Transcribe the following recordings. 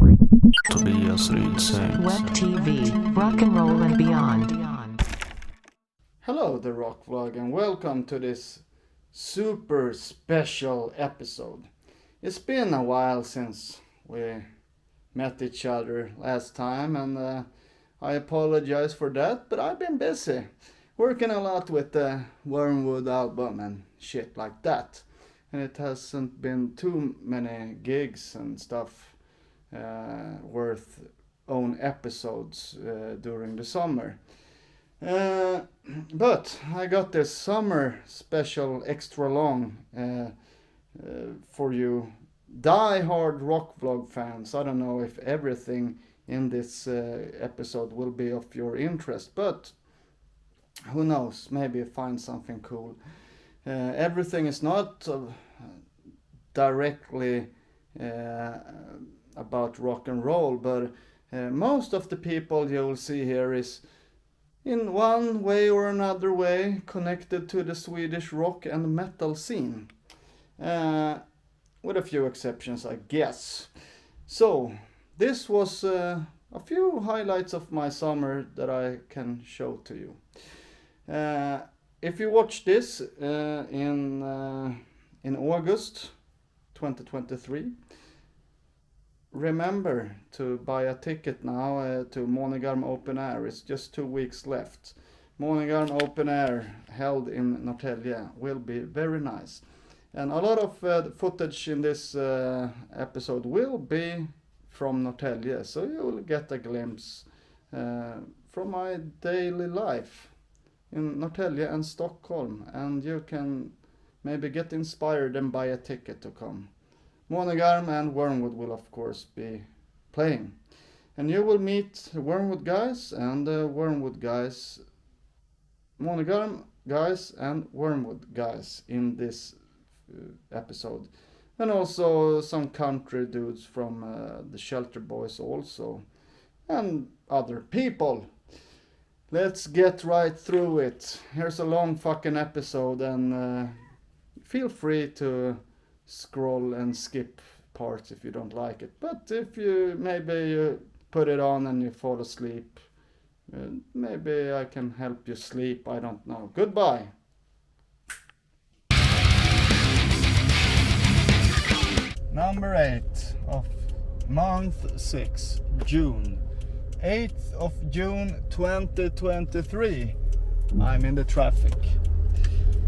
Tobias Rydsäng. Web TV, rock and roll and beyond. Hello, the Rock Vlog, and welcome to this super special episode. It's been a while since we met each other last time, and I apologize for that, but I've been busy working a lot with the Wormwood album and shit like that. And it hasn't been too many gigs and stuff worth own episodes during the summer. But I got this summer special extra long for you die-hard rock vlog fans. I don't know if everything in this episode will be of your interest, but who knows, maybe find something cool. Everything is not directly about rock and roll, but most of the people you will see here is in one way or another way connected to the Swedish rock and metal scene. With a few exceptions, I guess. So, this was a few highlights of my summer that I can show to you. If you watch this in August 2023, remember to buy a ticket now to Månegarm Open Air. It's just 2 weeks left. Månegarm Open Air held in Norrtälje will be very nice. And a lot of the footage in this episode will be from Norrtälje, so you will get a glimpse from my daily life in Norrtälje and Stockholm, and you can maybe get inspired and buy a ticket to come. Månegarm and Wormwood will of course be playing, and you will meet the Wormwood guys and the Wormwood guys, Månegarm guys and Wormwood guys in this episode, and also some country dudes from the Shelter Boys also, and other people. Let's get right through it. Here's a long fucking episode, and feel free to scroll and skip parts if you don't like it. But if you put it on and you fall asleep, maybe I can help you sleep, I don't know. Goodbye. Number 8 of month 6, June. 8th of June 2023. I'm in the traffic.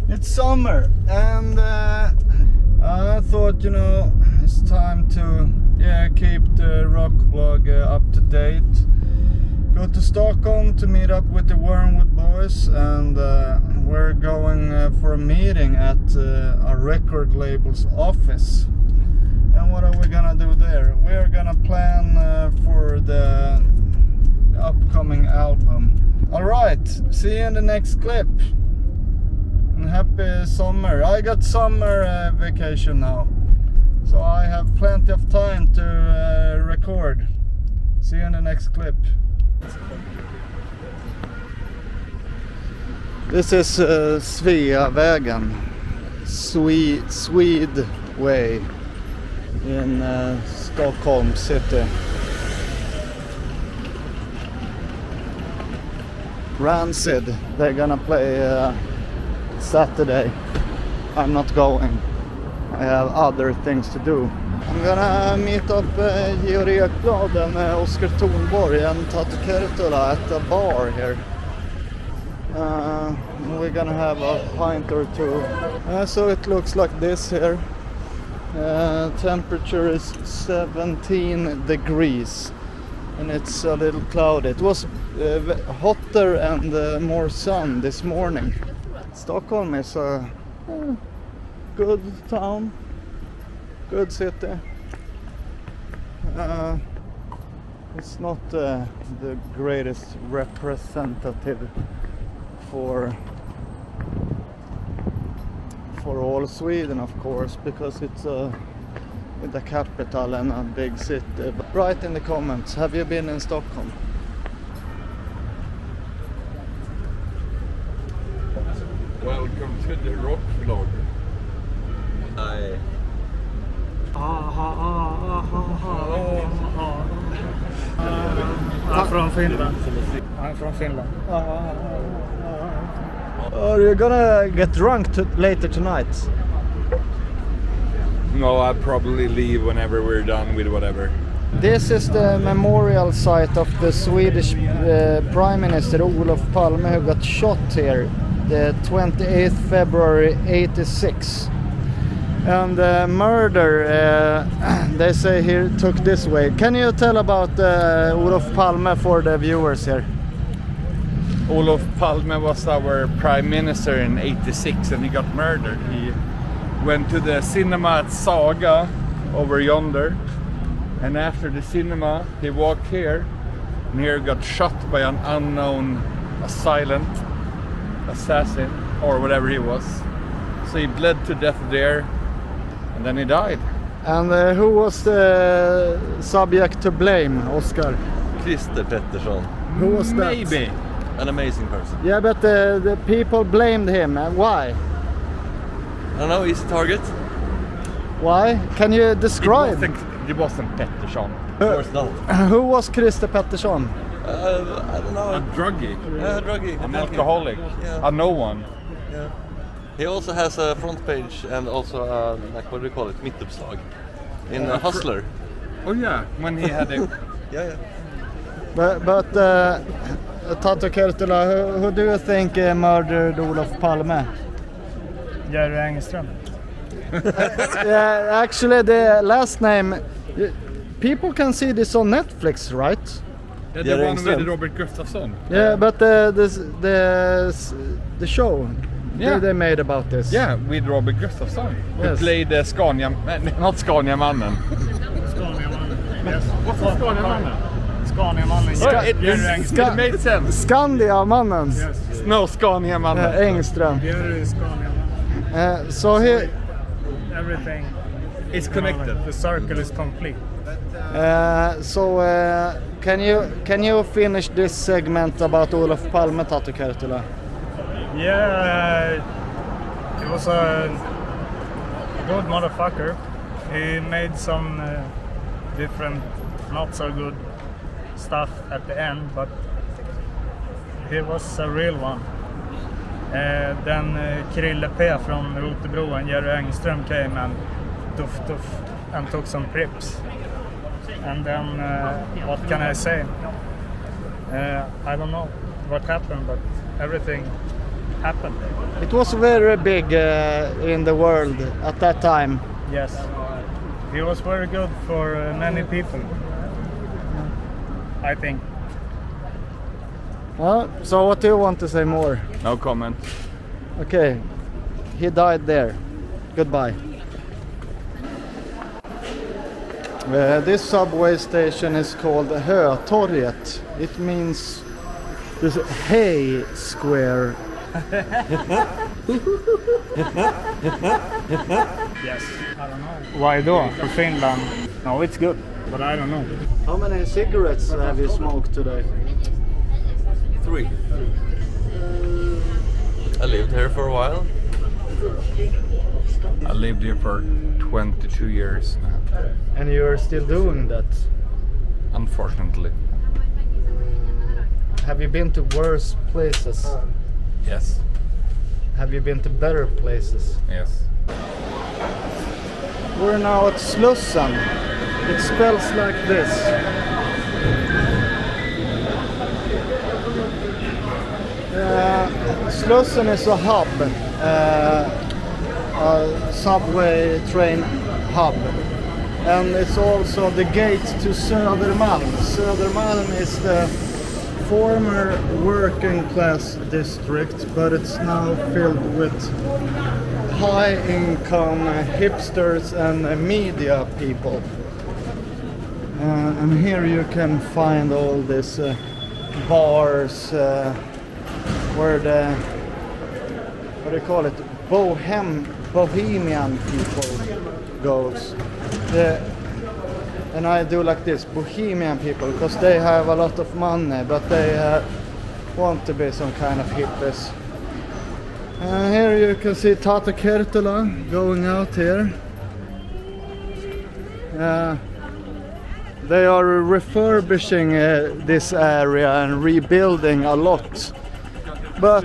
It's summer, and I thought, it's time to keep the rock vlog up to date. Go to Stockholm to meet up with the Wormwood boys, and we're going for a meeting at a record label's office. And what are we gonna do there? We're gonna plan for the upcoming album. Alright, see you in the next clip. And happy summer. I got summer vacation now, so I have plenty of time to record. See you in the next clip. This is Sveavägen, Swede way in Stockholm city. Rancid, they're gonna play Saturday. I'm not going. I have other things to do. I'm gonna meet up Georg Ekblad and Oskar Thornborg and Tatu Kertola at a bar here. We're gonna have a pint or two. So it looks like this here. Temperature is 17 degrees and it's a little cloudy. It was hotter and more sun this morning. Stockholm is a good town, good city. It's not the greatest representative for all Sweden, of course, because it's the capital and a big city. But write in the comments, have you been in Stockholm? Welcome to the rock vlog. Hi. from Finland. I'm from Finland. Are you gonna get drunk later tonight? No, I'll probably leave whenever we're done with whatever. This is the memorial site of the Swedish Prime Minister Olof Palme, who got shot here the 28th February 86. And the murder, they say here, took this way. Can you tell about Olof Palme for the viewers here? Olof Palme was our prime minister in 86 and he got murdered. He went to the cinema at Saga over yonder, and after the cinema he walked here and here got shot by an unknown silent assassin or whatever he was. So he bled to death there and then he died. And who was the subject to blame, Oscar? Christer Pettersson. Who was that? Maybe. An amazing person. Yeah, but the people blamed him. Why? I don't know, he's a target. Why? Can you describe? It wasn't Pettersson. Of course not. Who was Christer Pettersson? I don't know. A druggie. Yeah, druggie. An alcoholic. Yeah. A no one. Yeah. He also has a front page and also a, like, what do we call it? Mittuppslag. In Hustler. Oh yeah, when he had a... Yeah. But Tato Kertula, who do you think murdered Olof Palme? Jerry Engström. Yeah, actually the last name, people can see this on Netflix, right? The Jerry one Engström. with Robert Gustafsson. Yeah, but the show Yeah. they made about this. Yeah, with Robert Gustafsson. Who Yes. played Scania... Not Scania-mannen. Scaniamannen. Yes. What's Scania-mannen? Scaniamannen. Jerry Engström. It made sense. Skandiamannen. Yes. No, Scania-mannen. Engström. Jerry Scaniamannen. So here, Everything It's connected. The circle is complete. can you finish this segment about Olof Palme, Tato Kertula? Yeah, he was a good motherfucker. He made some different, not so good stuff at the end, but he was a real one. Then Krille P from Rotebro and Jerry Engström came and and took some trips. And then, what can I say? I don't know what happened, but everything happened. It was very big in the world at that time. Yes, he was very good for many people, I think. So what do you want to say more? No comment. Okay, he died there. Goodbye. This subway station is called Hötorget. It means this hay square. Yes, I don't know. Why though? For Finland? No, it's good, but I don't know. How many cigarettes have you smoked today? 3. I lived here for a while. I lived here for 22 years now, And you're still doing that? unfortunately. Have you been to worse places? Yes. Have you been to better places? Yes. We're now at Slussen. It spells like this. Slussen is a hub, a subway train hub, and it's also the gate to Södermalm. Södermalm is the former working class district, but it's now filled with high income hipsters and media people. And here you can find all these bars where the, what do you call it, bohemian people goes. And I do like this, bohemian people, because they have a lot of money, but they want to be some kind of hippies. And here you can see Tato Kertula going out here. they are refurbishing this area and rebuilding a lot. But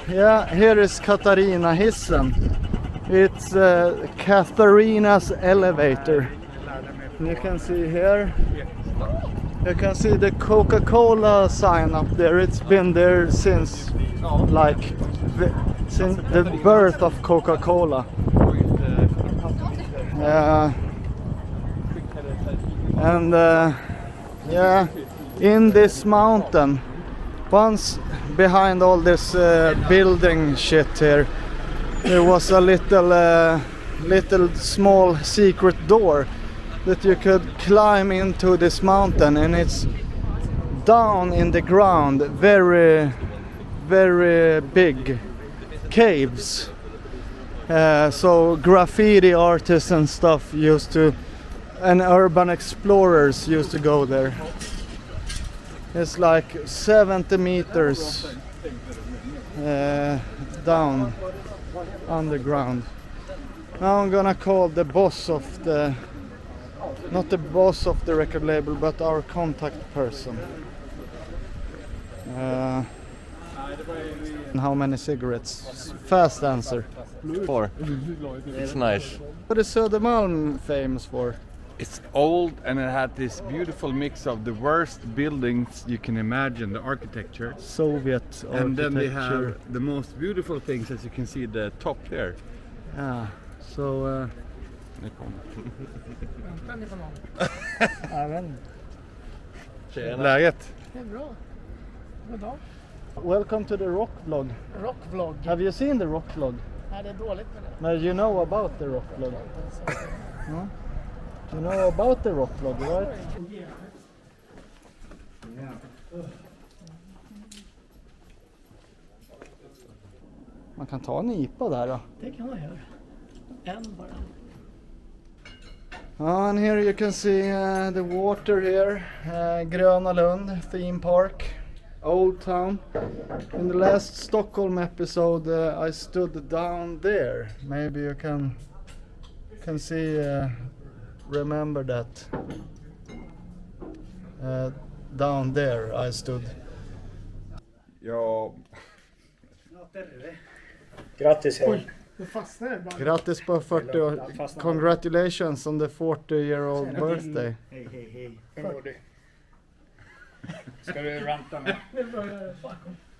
yeah, here is Katarina hissen. It's Katharina's elevator. You can see here. You can see the Coca-Cola sign up there. It's been there since since the birth of Coca-Cola. And yeah, in this mountain, once behind all this building shit here, there was a little small secret door that you could climb into this mountain, and it's down in the ground, very big caves. So graffiti artists and stuff and urban explorers used to go there. It's like 70 meters down underground. Now I'm gonna call the boss of not the boss of the record label, but our contact person. How many cigarettes? Fast answer. 4. It's nice. What is Södermalm famous for? It's old and it had this beautiful mix of the worst buildings you can imagine, the architecture. Soviet architecture. And then they have the most beautiful things, as you can see the top there. Yeah, so... Läget? Det är bra. Goddag. Welcome to the rock vlog. Rockvlogg. Have you seen the rock vlog? Nej, det är dåligt med det. No, you know about the rock vlog. No? You know about the rock vlog, right? Man kan ta en IPA där då. Det kan man göra. En bara. And here you can see the water here, Gröna Lund theme park, Old Town. In the last Stockholm episode I stood down there. Maybe you can see, remember that. Down there I stood. Ja. Grattis hej. Det fastnar det bara. Grattis på 40 år. Congratulations on the 40-year-old birthday. Hej. Hur mår du? Ska du ranta med?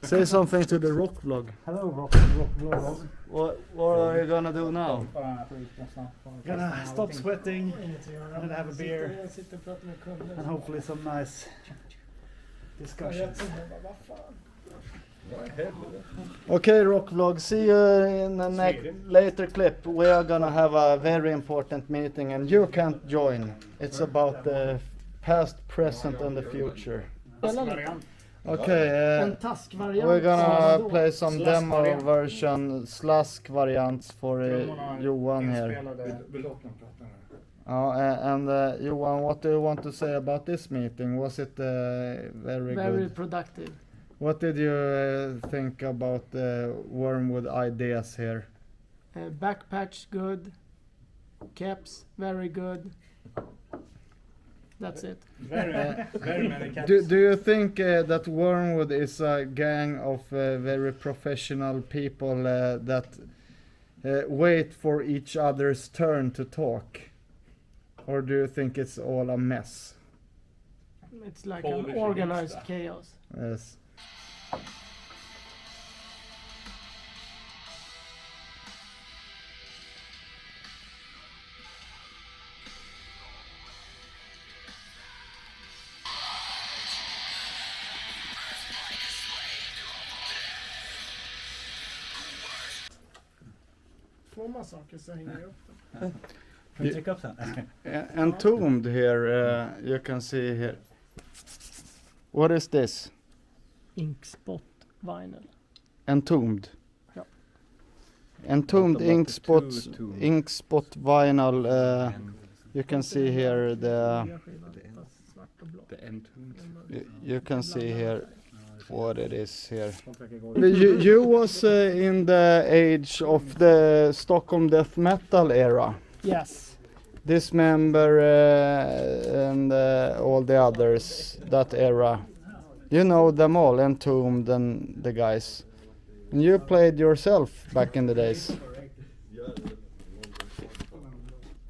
Say something to the rock vlog. Hello, rock vlog. What are you gonna do now? Gonna stop sweating and have a beer and hopefully some nice discussions. Okay, rock vlog. See you in the later clip. We are gonna have a very important meeting, and you can't join. It's about the past, present, and the future. Okay, En taskvariant. we're gonna play some demo version slask variants for Johan here. And Johan, what do you want to say about this meeting? Was it very good? Productive. What did you think about the Wormwood ideas here? Backpatch good. Caps very good. That's it. Very many cats. Do you think that Wormwood is a gang of very professional people that wait for each other's turn to talk? Or do you think it's all a mess? It's like an organized chaos. Yes. Får man saker så hänger jag upp Kan du trycka upp sen? Entombed here, you can see here. What is this? Inkspot vinyl. Entombed. Ja. Entombed What about the inkspot vinyl. You can see here you can see here what it is here. You was in the age of the Stockholm death metal era. Yes. Dismember and all the others, that era. You know them all, Entombed and the guys. And you played yourself back in the days.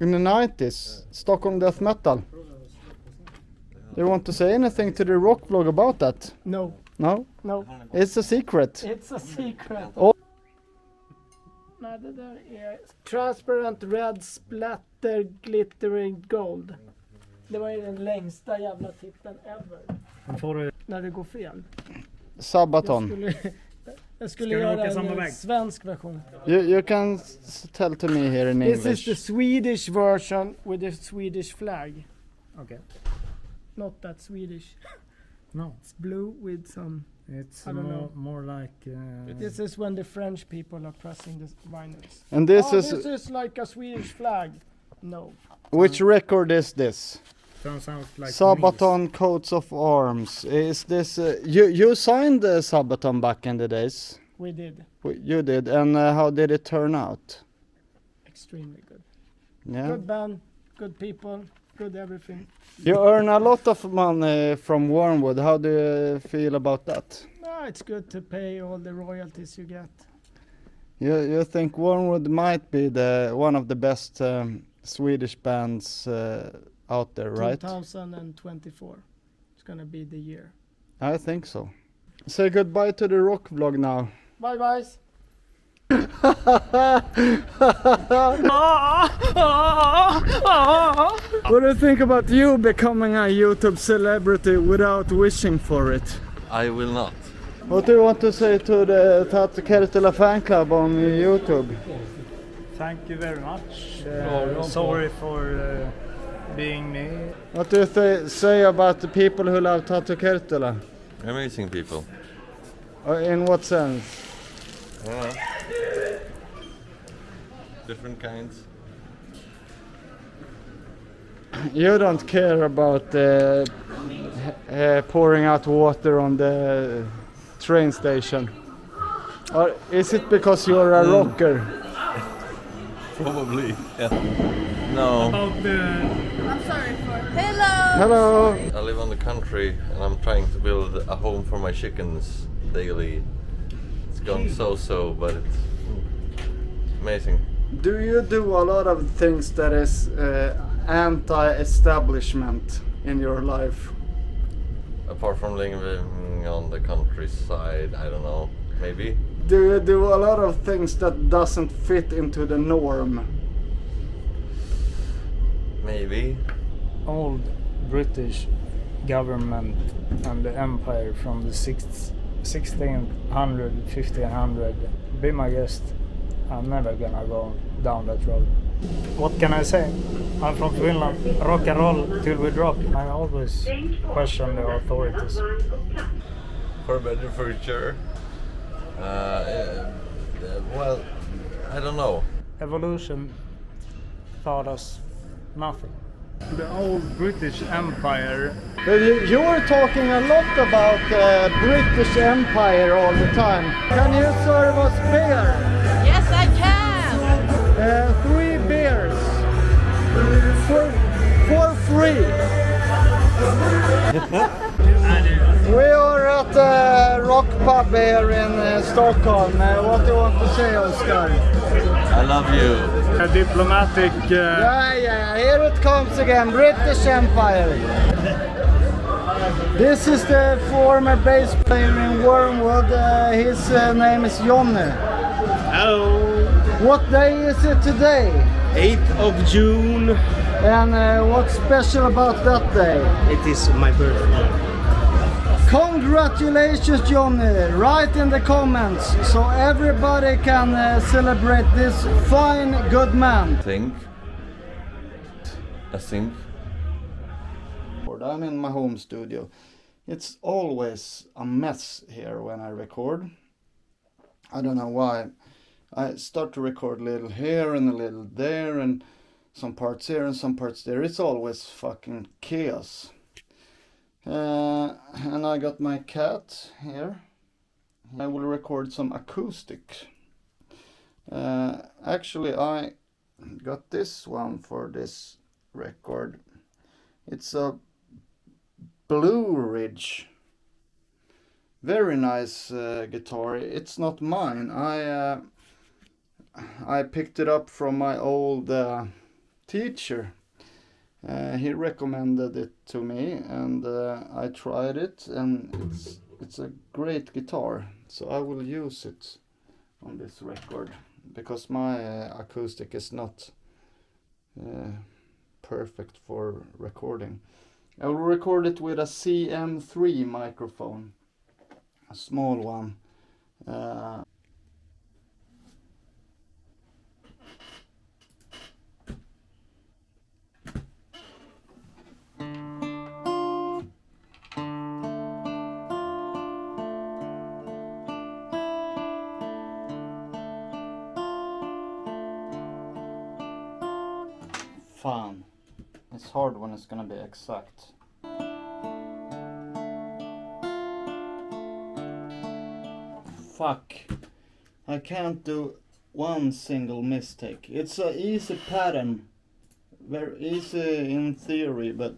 In the 90s, Stockholm death metal. You want to say anything to the rock vlog about that? No. No? No. It's a secret. It's a secret. Oh. Nej, det där är transparent red splatter glittering gold. Det var ju den längsta jävla titeln ever. När det går fel. Sabaton. Jag skulle göra en svensk version. You can tell to me here in English. This is the Swedish version with the Swedish flag. Okay. Not that Swedish. No. It's blue with some... It's I don't know. more like... This is when the French people are pressing the vinyls. And this This is like a Swedish flag. No. Which record is this? Turns out like Sabaton Coats of Arms. Is this... you signed Sabaton back in the days? We did. You did. And how did it turn out? Extremely good. Yeah. Good band, good people, good everything. You earn a lot of money from Wormwood. How do you feel about that? It's good to pay all the royalties you get. You think Wormwood might be one of the best Swedish bands out there, right? 2024. It's gonna be the year. I think so. Say goodbye to the rock vlog now. Bye guys. What do you think about you becoming a YouTube celebrity without wishing for it? I will not. What do you want to say to the Tatu Kertila fan club on YouTube? Thank you very much. Sorry for being me. What do you say about the people who love Tatu Kertila? Amazing people. In what sense? Different kinds. You don't care about pouring out water on the train station? Or is it because you're a rocker? Probably. Yeah. No. I'm sorry for... Hello! Hello! I live on the country and I'm trying to build a home for my chickens daily. It's gone so, but it's amazing. Do you do a lot of things that is anti-establishment in your life? Apart from living on the countryside, I don't know, maybe. Do you do a lot of things that doesn't fit into the norm? Maybe. Old British government and the empire from the 1600, 1500. Be my guest. I'm never gonna go down that road. What can I say? I'm from Finland. Rock and roll till we drop. I always question the authorities. For a better future. Well, I don't know. Evolution taught us nothing. The old British Empire. You were talking a lot about British Empire all the time. Can you serve us beer? Yes, I can! 3 beers. For free. We are at the rock pub here in Stockholm. What do you want to say, Oscar? I love you. A diplomatic... Yeah, here it comes again, British Empire. This is the former bass player in Wormwood. His name is Johnny. Hello. What day is it today? 8th of June. And what's special about that day? It is my birthday. Congratulations, Johnny! Write in the comments so everybody can celebrate this fine, good man. I think. I'm in my home studio. It's always a mess here when I record. I don't know why. I start to record a little here and a little there and some parts here and some parts there. It's always fucking chaos. And I got my cat here. I will record some acoustic. Actually, I got this one for this record. It's a Blue Ridge. Very nice guitar. It's not mine. I picked it up from my old teacher. He recommended it to me, and I tried it, and it's a great guitar. So I will use it on this record because my acoustic is not perfect for recording. I will record it with a CM3 microphone, a small one. Fun. It's hard when it's gonna be exact. Fuck. I can't do one single mistake. It's a easy pattern. Very easy in theory, but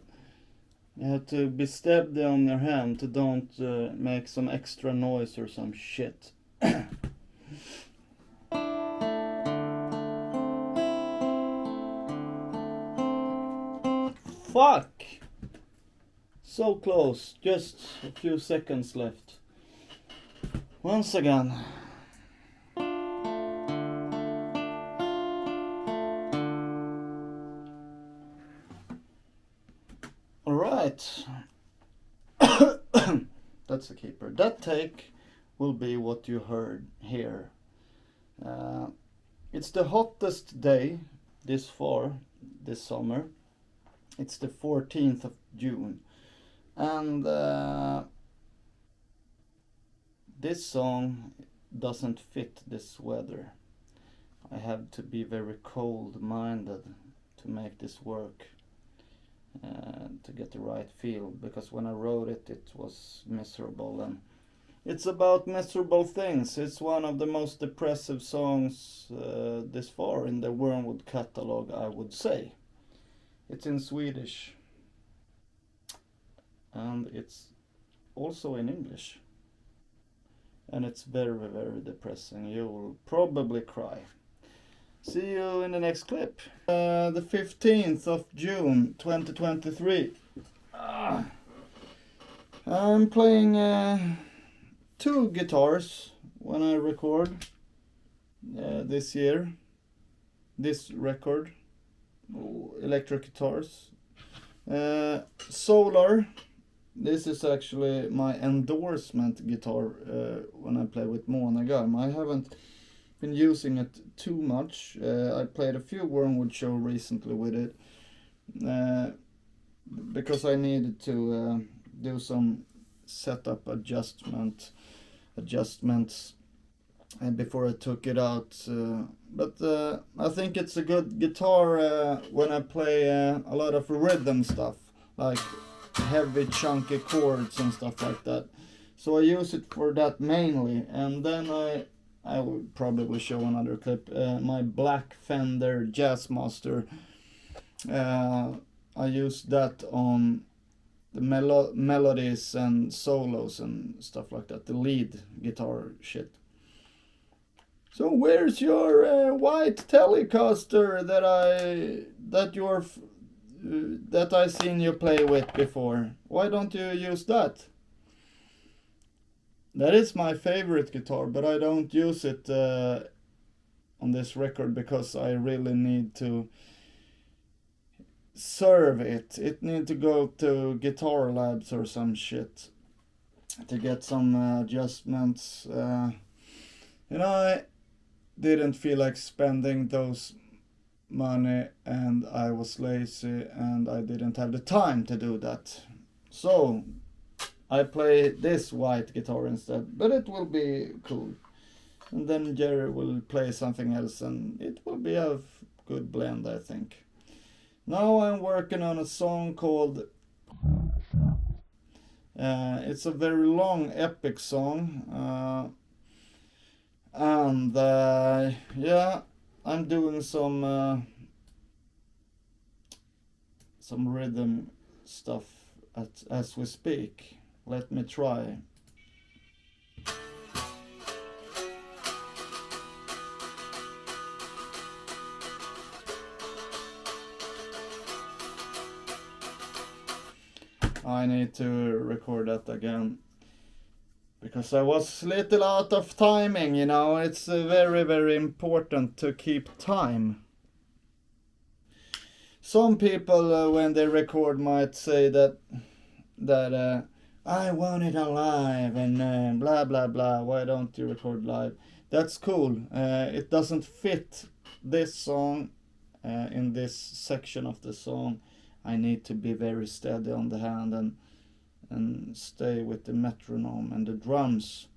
you have to be steady on your hand to don't make some extra noise or some shit. Fuck! So close, just a few seconds left. Once again. Alright. That's a keeper. That take will be what you heard here. It's the hottest day this far, this summer. It's the 14th of June. And this song doesn't fit this weather. I have to be very cold-minded to make this work, to get the right feel, because when I wrote it, it was miserable, and it's about miserable things. It's one of the most depressive songs this far in the Wormwood catalog, I would say. It's in Swedish, and it's also in English, and it's very, very depressing. You will probably cry. See you in the next clip. The 15th of June 2023. I'm playing 2 guitars when I record this year, this record. Electric guitars. Solar. This is actually my endorsement guitar when I play with Månegarm. I haven't been using it too much. I played a few Wormwood shows recently with it because I needed to do some setup adjustments before I took it out. But I think it's a good guitar when I play a lot of rhythm stuff, like heavy chunky chords and stuff like that. So I use it for that mainly, and then I will probably show another clip. My black Fender Jazzmaster. I use that on the melodies and solos and stuff like that, the lead guitar shit. So where's your white Telecaster that I seen you play with before? Why don't you use that? That is my favorite guitar, but I don't use it on this record because I really need to serve it. It need to go to Guitar Labs or some shit to get some adjustments. I didn't feel like spending those money, and I was lazy, and I didn't have the time to do that. So I play this white guitar instead, but it will be cool. And then Jerry will play something else, and it will be a good blend, I think. Now I'm working on a song called it's a very long epic song, and yeah, I'm doing some some rhythm stuff as we speak. Let me try. I need to record that again. Because I was little out of timing, you know. It's very, very important to keep time. Some people, when they record, might say that I want it alive and blah blah blah. Why don't you record live? That's cool. It doesn't fit this song in this section of the song. I need to be very steady on the hand and stay with the metronome and the drums.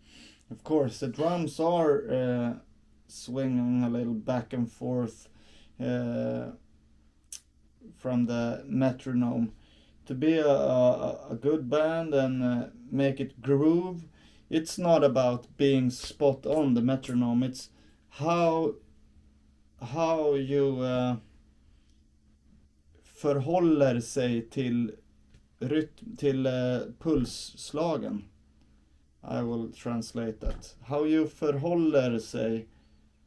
Of course, the drums are swinging a little back and forth from the metronome. To be a good band and make it groove, it's not about being spot on the metronome. It's how you förhåller sig till pulsslagen. I will translate that. How you förhåller sig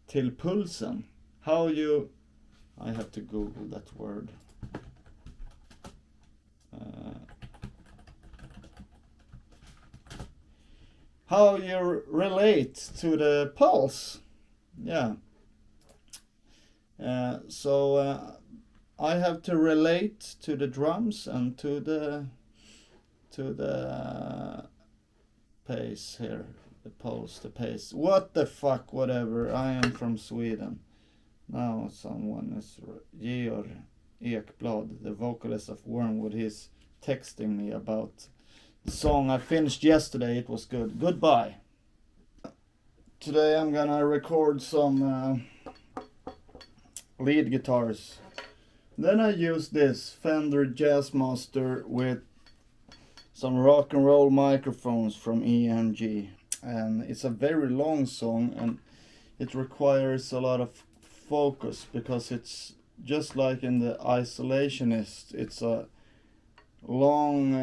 till pulsen. How you... I have to Google that word. How you relate to the pulse. Yeah. So I have to relate to the drums and to the pace here, the pulse, the pace. What the fuck, whatever. I am from Sweden. Now someone is Georg Ekblad, the vocalist of Wormwood. He's texting me about the song I finished yesterday. It was good. Goodbye. Today I'm gonna record some lead guitars. Then I use this Fender Jazzmaster with some rock and roll microphones from EMG. And it's a very long song and it requires a lot of focus because it's just like in the Isolationist. It's a long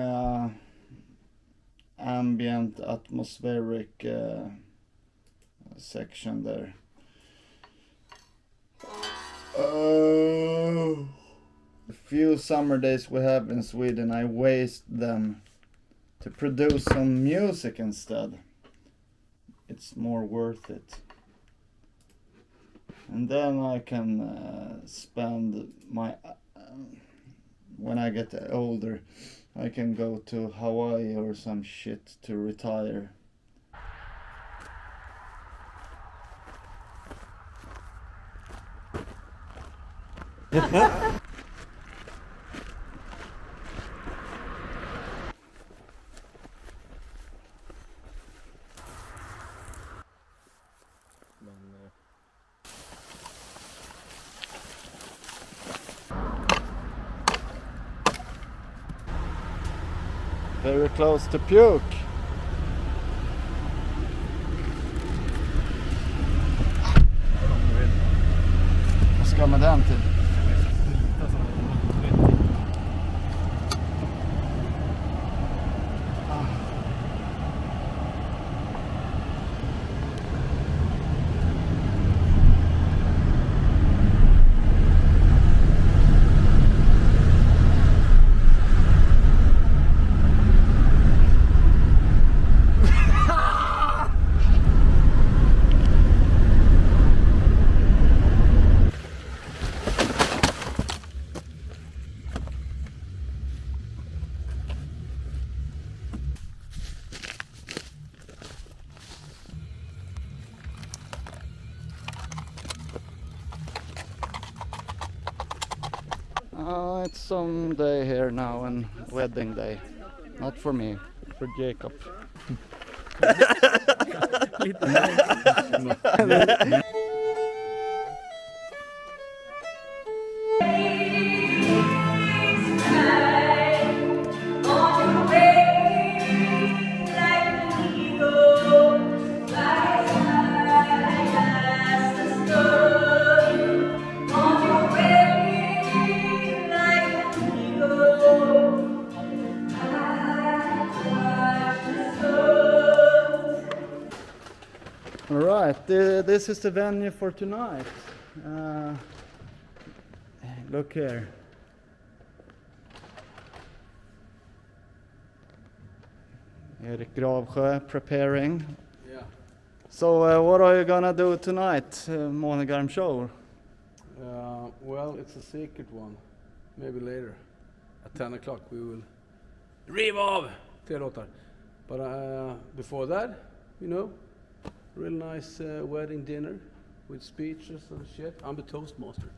ambient atmospheric section there. The few summer days we have in Sweden, I waste them to produce some music instead. It's more worth it. And then I can spend my... when I get older, I can go to Hawaii or some shit to retire. Very close to puke. Vad ska med den till? It's some day here now and wedding day. Not for me, for Jacob. All right, this is the venue for tonight. Look here. Erik Gravsjö preparing. Yeah. So what are you gonna do tonight, Månegarm show? Well, it's a secret one. Maybe later. At 10 o'clock we will riv av 3 låtar. But before that, you know, real nice wedding dinner with speeches and shit. I'm the toastmaster.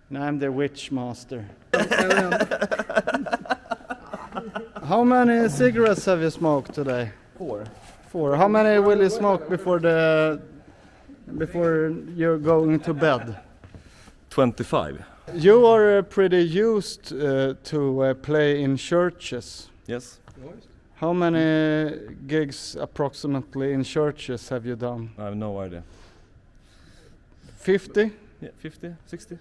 And I'm the witch master. How many cigarettes have you smoked today? 4. 4. How many will you smoke before you're going to bed? 25. You are pretty used to play in churches. Yes. How many gigs approximately in churches have you done? I have no idea. 50? Yeah, 50, 60?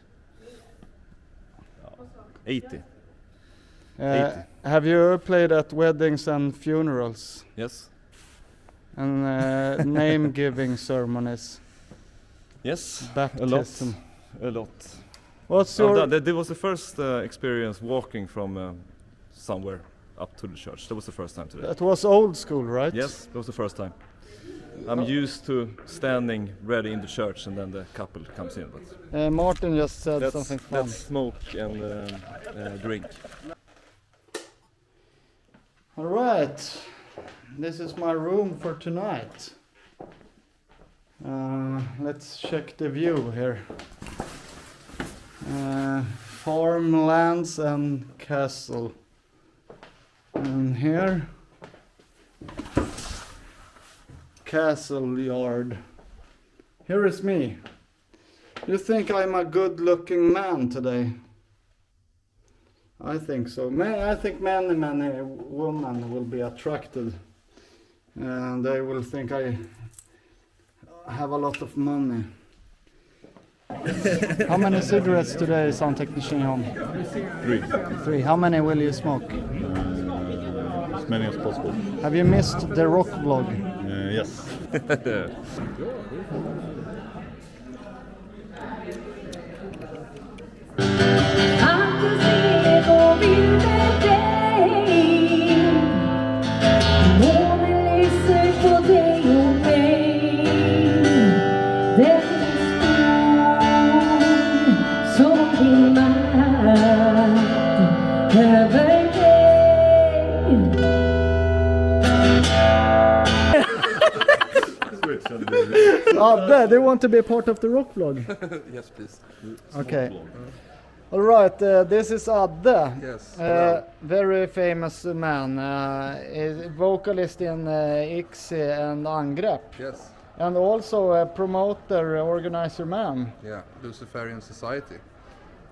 80. 80. Have you played at weddings and funerals? Yes. And name-giving ceremonies? Yes. Baptism? A lot. What's your... That was the first experience walking from somewhere up to the church. That was the first time today. That was old school, right? Yes, that was the first time. I'm used to standing ready in the church and then the couple comes in. But Martin just said something fun. That's smoke and drink. All right, this is my room for tonight. Let's check the view here. Farmlands and castle. And here, castle yard. Here is me. You think I'm a good-looking man today? I think so. I think many women will be attracted, and they will think I have a lot of money. How many cigarettes today, sound technician Jan? 3. 3. How many will you smoke? As many as possible. Have you missed the rock vlog? Yes. They want to be a part of the rock vlog. Yes, please. Okay. All right, this is Adde. Yes. Very famous man, vocalist in ICSI and Angrepp. Yes. And also a promoter, organizer man. Yeah, Luciferian Society.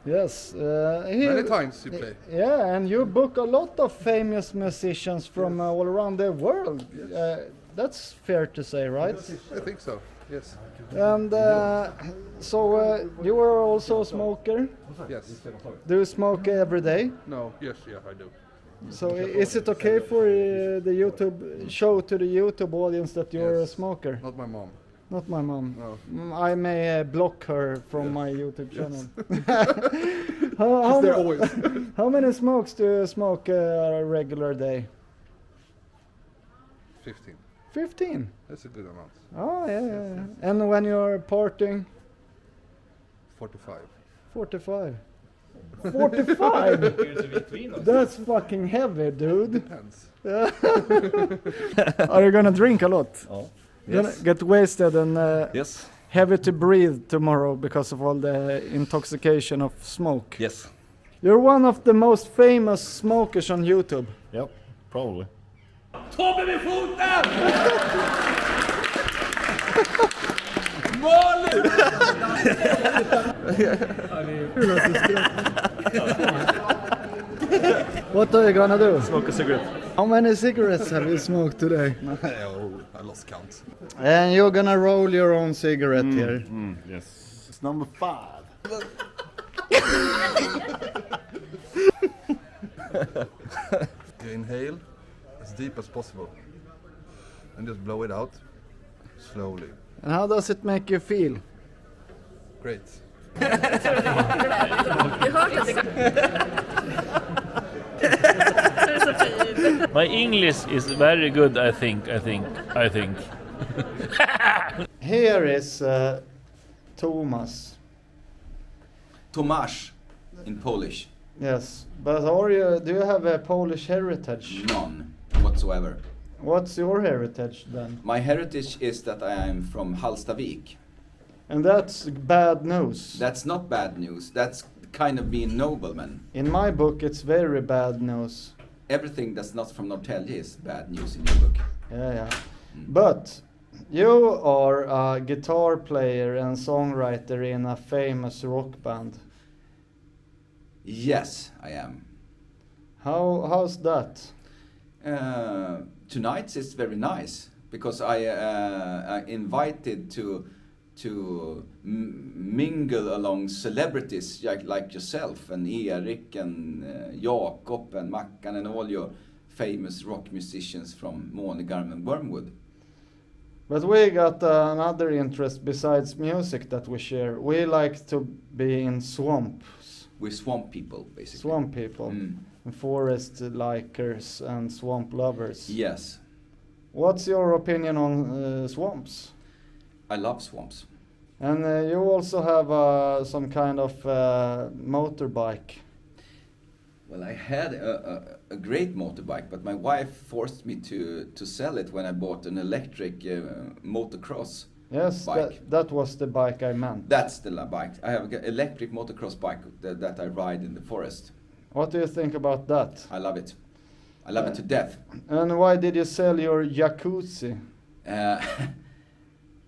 Yes. Many times you play. Yeah, and you book a lot of famous musicians from all around the world. Yes. That's fair to say, right? I think so. Yes. And so you are also a smoker? Yes. Do you smoke every day? No. Yes. Yeah, I do. So is it okay for the YouTube show to the YouTube audience that you're a smoker? Not my mom. Not my mom. No. I may block her from my YouTube channel. How many smokes do you smoke a regular day? 15. 15? That's a good amount. Oh, yeah. And when you're partying? 45. 45. 45? That's fucking heavy, dude. Depends. Are you gonna drink a lot? Oh. Gonna Yes. get wasted and Yes. heavy to breathe tomorrow because of all the intoxication of smoke. Yes. You're one of the most famous smokers on YouTube. Yep. Probably. Tobbe med foten! Malin! What are you gonna do? Smoke a cigarette. How many cigarettes have you smoked today? I lost count. And you're gonna roll your own cigarette here. Yes. It's number 5. You inhale as deep as possible. and just blow it out slowly. And how does it make you feel? Great. My English is very good, I think. Here is Thomas. Tomasz in Polish. Yes, but do you have a Polish heritage? None whatsoever. What's your heritage then? My heritage is that I am from Hallstavik. And that's bad news. That's not bad news. That's kind of being nobleman. In my book, it's very bad news. Everything that's not from Norrtälje is bad news in your book. Yeah. But you are a guitar player and songwriter in a famous rock band. Yes, I am. How's that? Tonight is very nice because I invited to mingle along celebrities like yourself and Erik and Jakob and Mackan and all your famous rock musicians from Månegarm and Wormwood. But we got another interest besides music that we share. We like to be in swamps. We're swamp people, basically. Swamp people. And forest likers and swamp lovers. Yes. What's your opinion on swamps? I love swamps. And you also have some kind of motorbike. Well, I had a great motorbike, but my wife forced me to sell it when I bought an electric motocross bike. That was the bike I meant. That's the bike. I have an electric motocross bike that I ride in the forest. What do you think about that? I love it. I love it to death. And why did you sell your jacuzzi?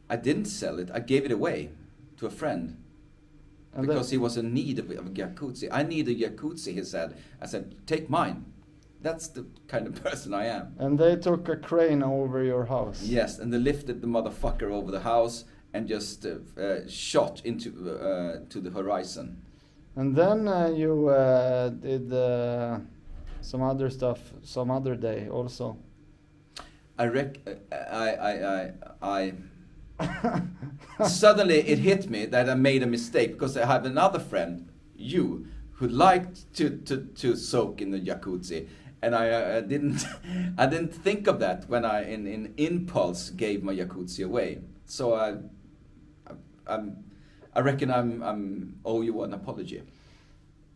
I didn't sell it. I gave it away to a friend. And because he was in need of a jacuzzi. I need a jacuzzi, he said. I said, take mine. That's the kind of person I am. And they took a crane over your house. Yes, and they lifted the motherfucker over the house and just shot into to the horizon. And then you did some other stuff some other day also. Suddenly it hit me that I made a mistake because I have another friend, you, who liked to soak in the jacuzzi, and I didn't think of that when I in impulse gave my jacuzzi away. So I reckon I'm owe you an apology.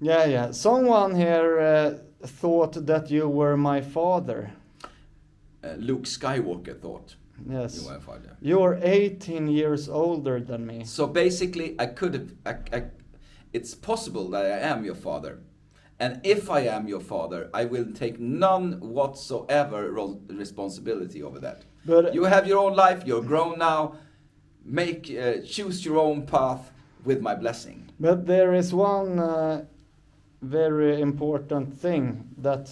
Yeah. Someone here thought that you were my father. Luke Skywalker thought. Yes. You were my father. You're 18 years older than me. So basically, I could have. It's possible that I am your father, and if I am your father, I will take none whatsoever responsibility over that. But you have your own life. You're grown now. Choose your own path with my blessing. But there is one very important thing that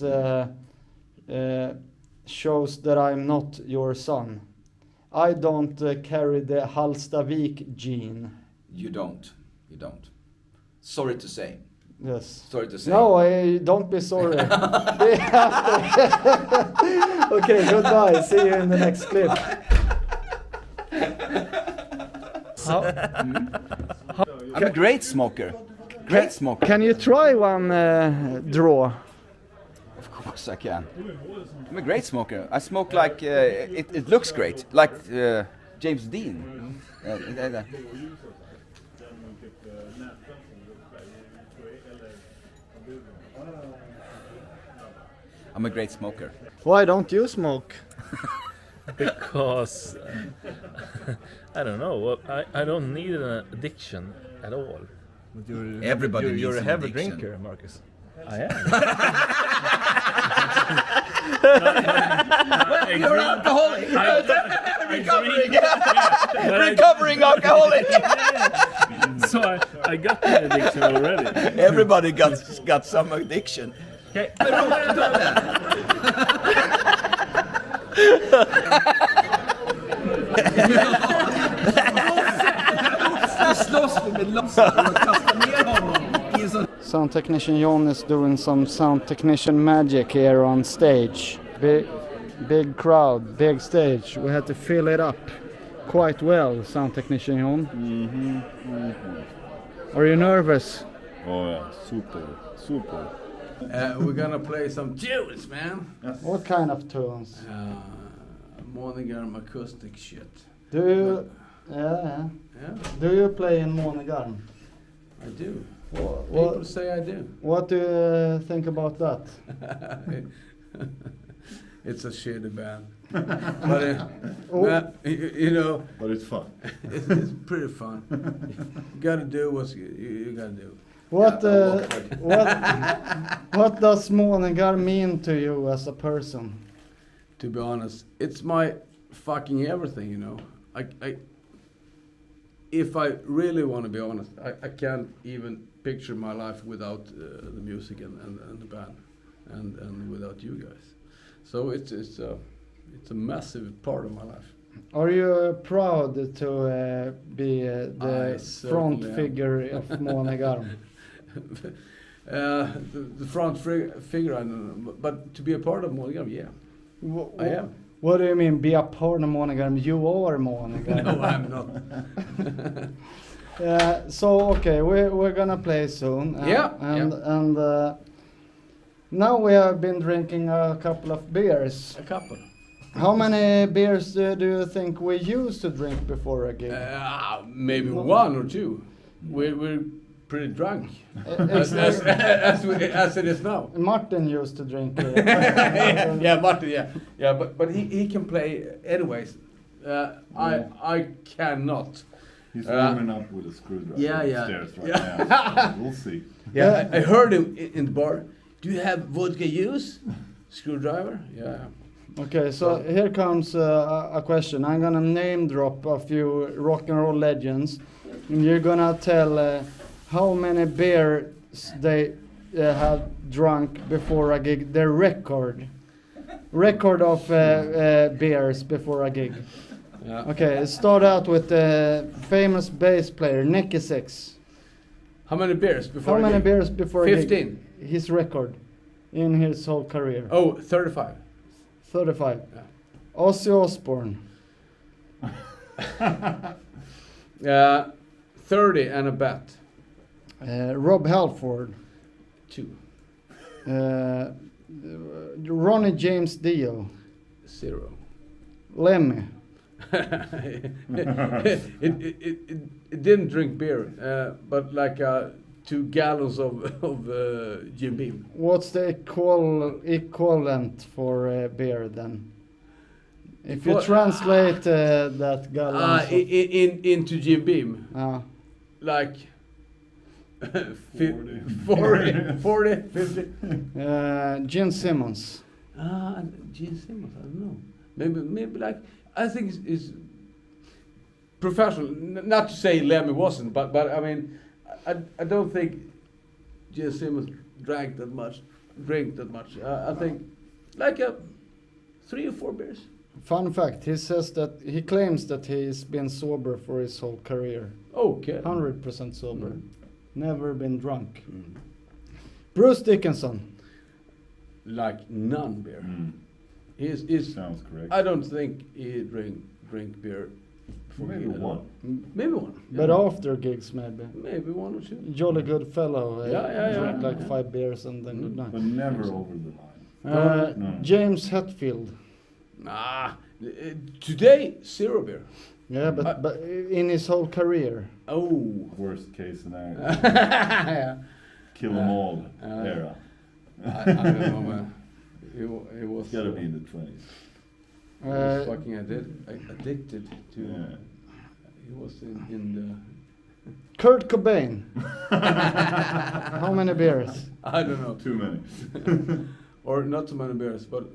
shows that I'm not your son. I don't carry the Hallstavik gene. You don't. Sorry to say. Yes. Sorry to say. No, don't be sorry. Okay, goodbye. See you in the next clip. I'm a great smoker. Great smoker. Can you try one draw? Of course I can. I'm a great smoker. I smoke like it looks great, like James Dean. I'm a great smoker. Why don't you smoke? Because I don't know. I don't need an addiction at all. Everybody needs you're a an heavy addiction. drinker, Marcus. I am. You're an alcoholic. Recovering alcoholic. So I got the addiction already. Everybody got some addiction. Okay. Sound technician John is doing some sound technician magic here on stage. big crowd, big stage. We had to fill it up quite well, sound technician Jon. Are you nervous? Oh yeah, super. We're gonna play some tunes, man. What kind of tunes? Månegarm acoustic shit. Do you? Yeah. Do you play in Månegarm? I do. People People say I do. What do you think about that? It's a shitty band. But you know. But it's fun. It's pretty fun. You gotta do what you gotta do. What does Månegarm mean to you as a person? To be honest, it's my fucking everything, you know. If I really want to be honest, I can't even picture my life without the music and the band and without you guys. So it's a massive part of my life. Are you proud to be the front figure of Månegarm? The front figure, I don't know, but to be a part of Månegarm, yeah, I am. What do you mean, be a part of Månegarm? You are Månegarm. No, I'm not. So okay, we're gonna play soon. And now we have been drinking a couple of beers. A couple. How many beers do you think we used to drink before a gig? Maybe one or two. We're pretty drunk, as it is now. Martin used to drink. Yeah, Martin. Yeah, but he can play anyways. I cannot. He's warming up with a screwdriver upstairs right now. We'll see. Yeah, I heard him in the bar. Do you have vodka use? Screwdriver? Yeah. Okay, so here comes a question. I'm gonna name drop a few rock and roll legends, and you're gonna tell how many beers they have drunk before a gig. Their record of beers before a gig. Yeah. Okay, start out with the famous bass player Nicky Six. How many beers before? How many beers before 15. a gig? His record in his whole career. Oh, 35. 35. Yeah. Ozzy Osbourne. 30 and a bet. Rob Halford. 2. Ronnie James Dio. 0. Lemmy. it didn't drink beer, but like 2 gallons of Jim Beam. What's the equivalent for beer then? If you translate that gallons into Jim Beam, like 40, 50. Gene Simmons. Gene Simmons, I don't know. Maybe like, I think it's professional. Not to say Lemmy wasn't, but I mean, I don't think Gene Simmons drink that much. I think like 3 or 4 beers. Fun fact: he says that he claims that he's been sober for his whole career. Okay. 100% sober. Never been drunk. Bruce Dickinson. Like none beer. Sounds correct. I don't think he drink beer. Maybe one. Maybe one. But after gigs, maybe. Maybe 1 or 2. Jolly good fellow. Drank like 5 beers and then good night. But never over the line. No. James Hetfield. Today 0 beer. Yeah, but in his whole career. Oh. Worst case scenario. Kill them all era. I don't know, man. He was. It's gotta be in the 20s. He was fucking addicted to. Yeah. He was in the. Kurt Cobain. How many beers? I don't know. Too many. Or not too many beers, but.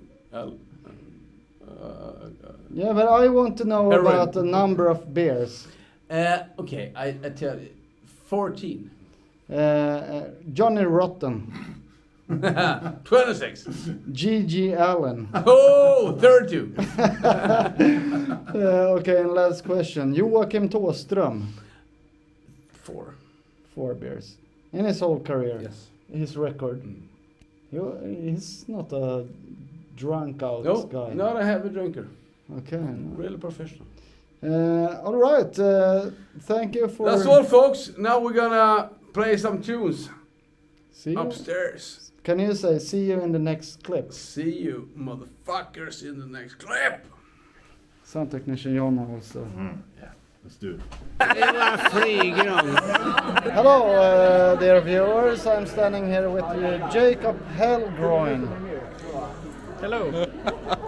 Yeah, but I want to know Heroin. about the number of beers. Okay, I tell you, 14. Johnny Rotten. 26. G.G. Allen. Oh, 32. Okay, and last question. Joakim Thåström. 4. 4 beers. In his whole career. Yes. His record. He's not a drunk out No, guy. not a heavy drinker. Okay. No. Really professional. All right. Thank you for. That's all, folks. Now we're gonna play some tunes. See you. Upstairs. Can you say see you in the next clip? See you, motherfuckers, in the next clip. Sound technician John also. Yeah, let's do it. Hello, dear viewers. I'm standing here with Jacob Hellgroin. Hello.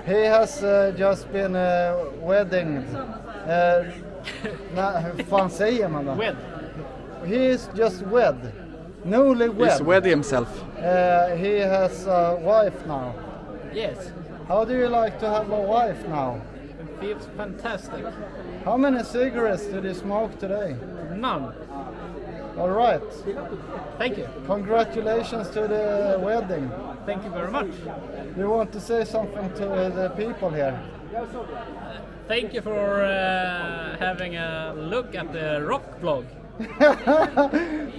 He has just been wedding. Hur fan säger man då? Wed. He is just wed. Newly wed. He's wed himself. He has a wife now. Yes. How do you like to have a wife now? It feels fantastic. How many cigarettes did you smoke today? None. All right. Thank you. Congratulations to the wedding. Thank you very much. You want to say something to the people here? Thank you for having a look at the rock vlog.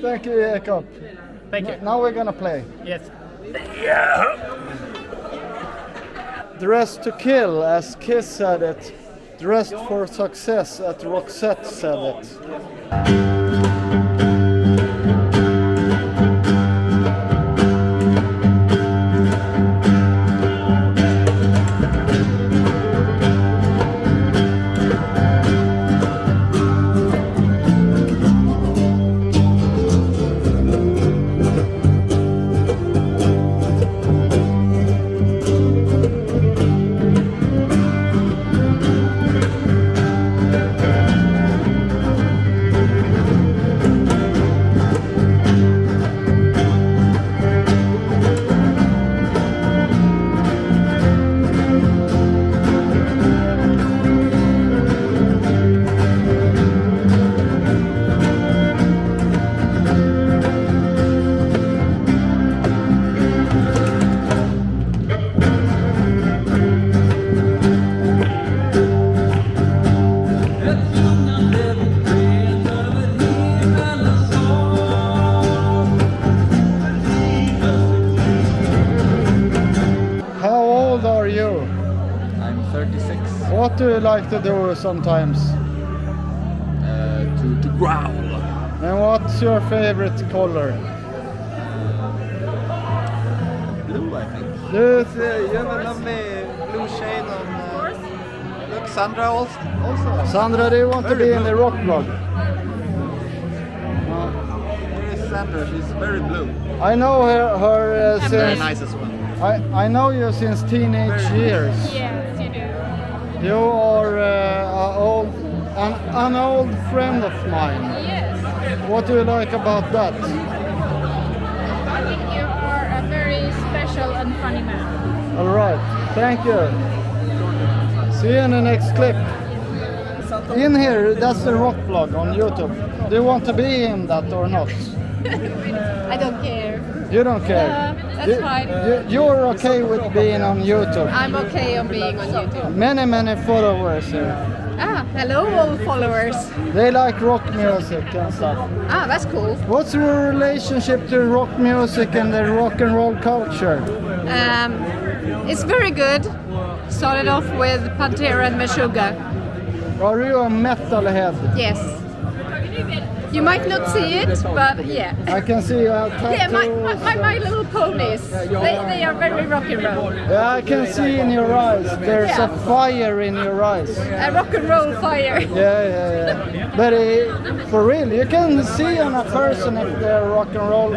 Thank you, Jacob. Thank you. Now we're gonna play. Yes. Dressed to kill, as Kiss said it. Dressed for success, as Roxette said it. What do you like to do sometimes? To growl. And what's your favorite color? Blue, I think. You have a lovely blue shade on. Look, Sandra also. Sandra, do you want to be in the rock vlog? Here is Sandra. She's very blue. I know her since. Very nice as well. I know you since teenage years. Yes, you do. You are an old friend of mine. Yes. What do you like about that? I think you are a very special and funny man. All right, thank you. See you in the next clip. In here, that's the rock vlog on YouTube. Do you want to be in that or not? I don't care. You don't care? That's fine. You're okay with being on YouTube? I'm okay on being on YouTube. Many followers here. Ah, hello all followers. They like rock music and stuff. Ah, that's cool. What's your relationship to rock music and the rock and roll culture? It's very good. Started off with Pantera and Meshuggah. Are you a metalhead? Yes. You might not see it, but yeah. I can see tattoos. Yeah, my little ponies. They are very rock and roll. Yeah, I can see in your eyes. There's a fire in your eyes. A rock and roll fire. Yeah. But for real, you can see on a person if they're rock and roll,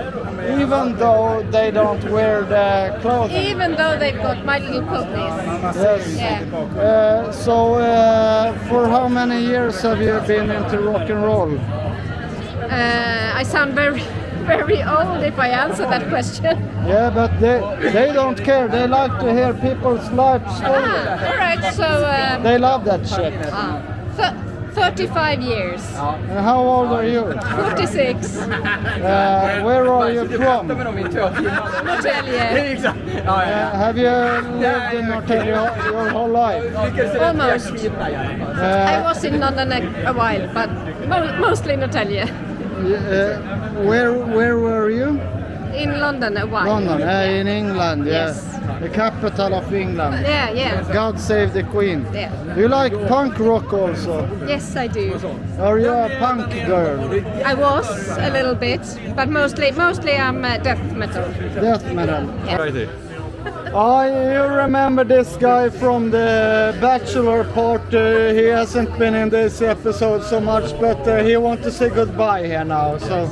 even though they don't wear the clothes. Even though they've got My Little Ponies. Yes. Yeah. So, for how many years have you been into rock and roll? I sound very old if I answer that question. Yeah, but they don't care. They like to hear people's life stories. All right, so... they love that shit. 35 years. And how old are you? 46. Where are you from? Norrtälje. Have you lived in Norrtälje your whole life? Almost. I was in London a while, but mostly Norrtälje. Where were you? In London a while. London, in England, Yes. yeah. The capital of England. Yeah. God save the Queen. Yeah. Do you like punk rock also? Yes, I do. Are you a punk girl? I was a little bit, but mostly I'm death metal. Death metal. Yeah. You remember this guy from the Bachelor party. He hasn't been in this episode so much, but he wants to say goodbye here now. So,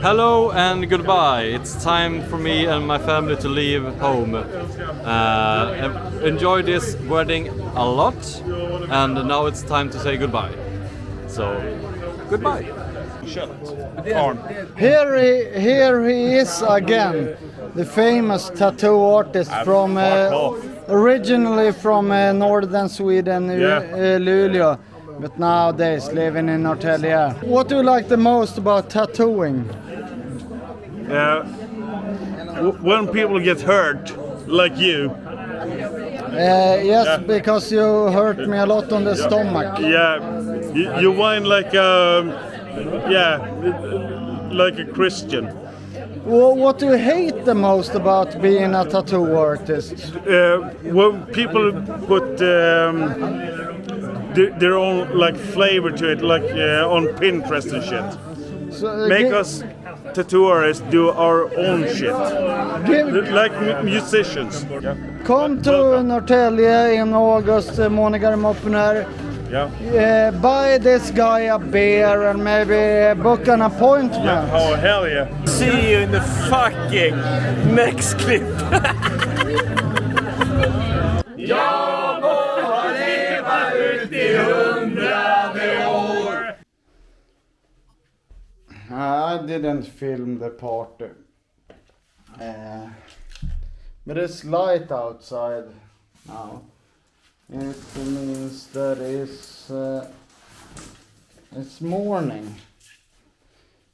hello and goodbye. It's time for me and my family to leave home. Enjoy this wedding a lot, and now it's time to say goodbye. So, goodbye. Here he is again. The famous tattoo artist from originally from northern Sweden, Luleå, but nowadays living in Norrtälje. What do you like the most about tattooing? When people get hurt, like you. Yes, because you hurt me a lot on the stomach. Yeah, you whine like like a Christian. Well, what do you hate the most about being a tattoo artist? When people put their own like flavor to it, like on Pinterest and shit. So, make us tattoo artists do our own shit, like musicians. Come to Norrtälje in August, Månegarm open air. Buy this guy a beer and maybe book an appointment. Yeah, oh hell yeah. See you in the fucking next clip. Jag må leva ut i 100 år. I didn't film the party. But it's light outside now. It means that it's morning,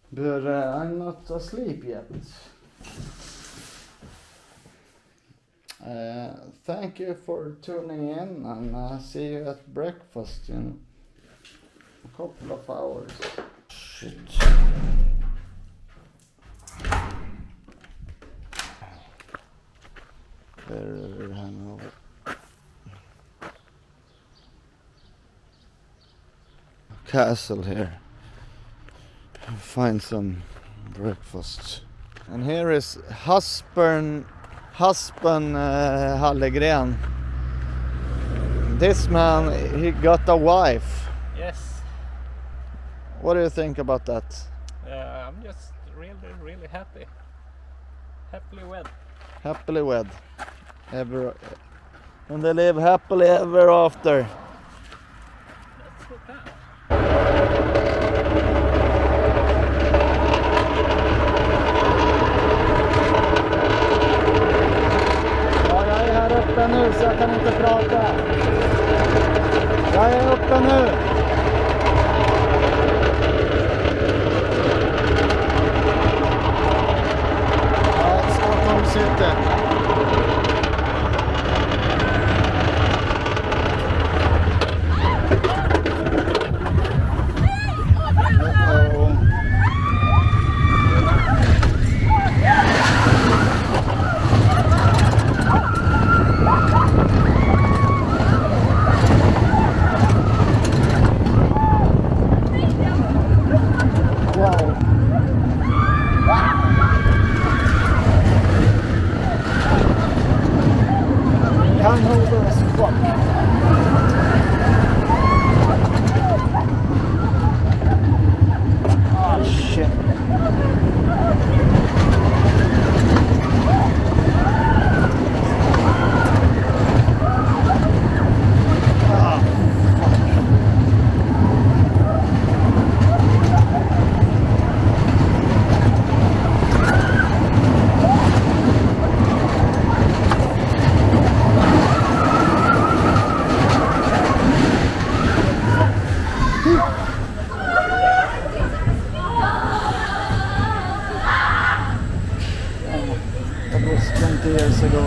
but I'm not asleep yet. Thank you for tuning in, and see you at breakfast in a couple of hours. Shit. There, hangover. Castle here. Find some breakfast. And here is husband Hallegren. This man, he got a wife. Yes. What do you think about that? I'm just really happy. Happily wed. Happily wed. Ever, and they live happily ever after. That's the plan. Ja, jag är här uppe nu så jag kan inte prata. Jag är uppe nu. Ja, Stockholm city. Years ago. I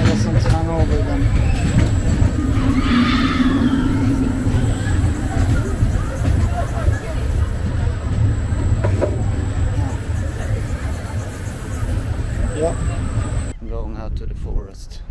wasn't hungover then. going out to the forest.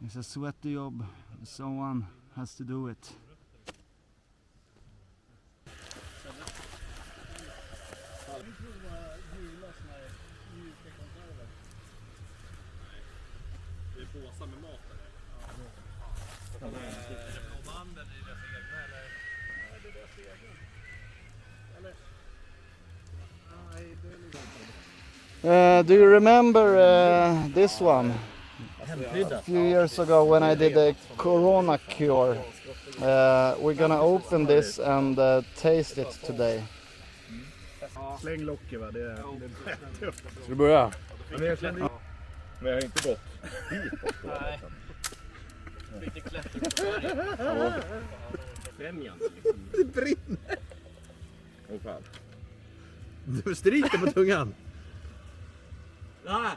It's a sweaty job, someone has to do it. Det är påsar med mat eller? Banden i deras egna eller? Nej, det är deras egna. Eller? Do you remember this one? A few years ago when I did a corona cure. We're gonna open this and taste it today. Släng locket va, det är tufft. Ska du börja? Men jag har inte gått hitåt då. Nej. Lite klätter på främjande liksom. Det brinner. Åh fan. Du stryker på tungan. Nej.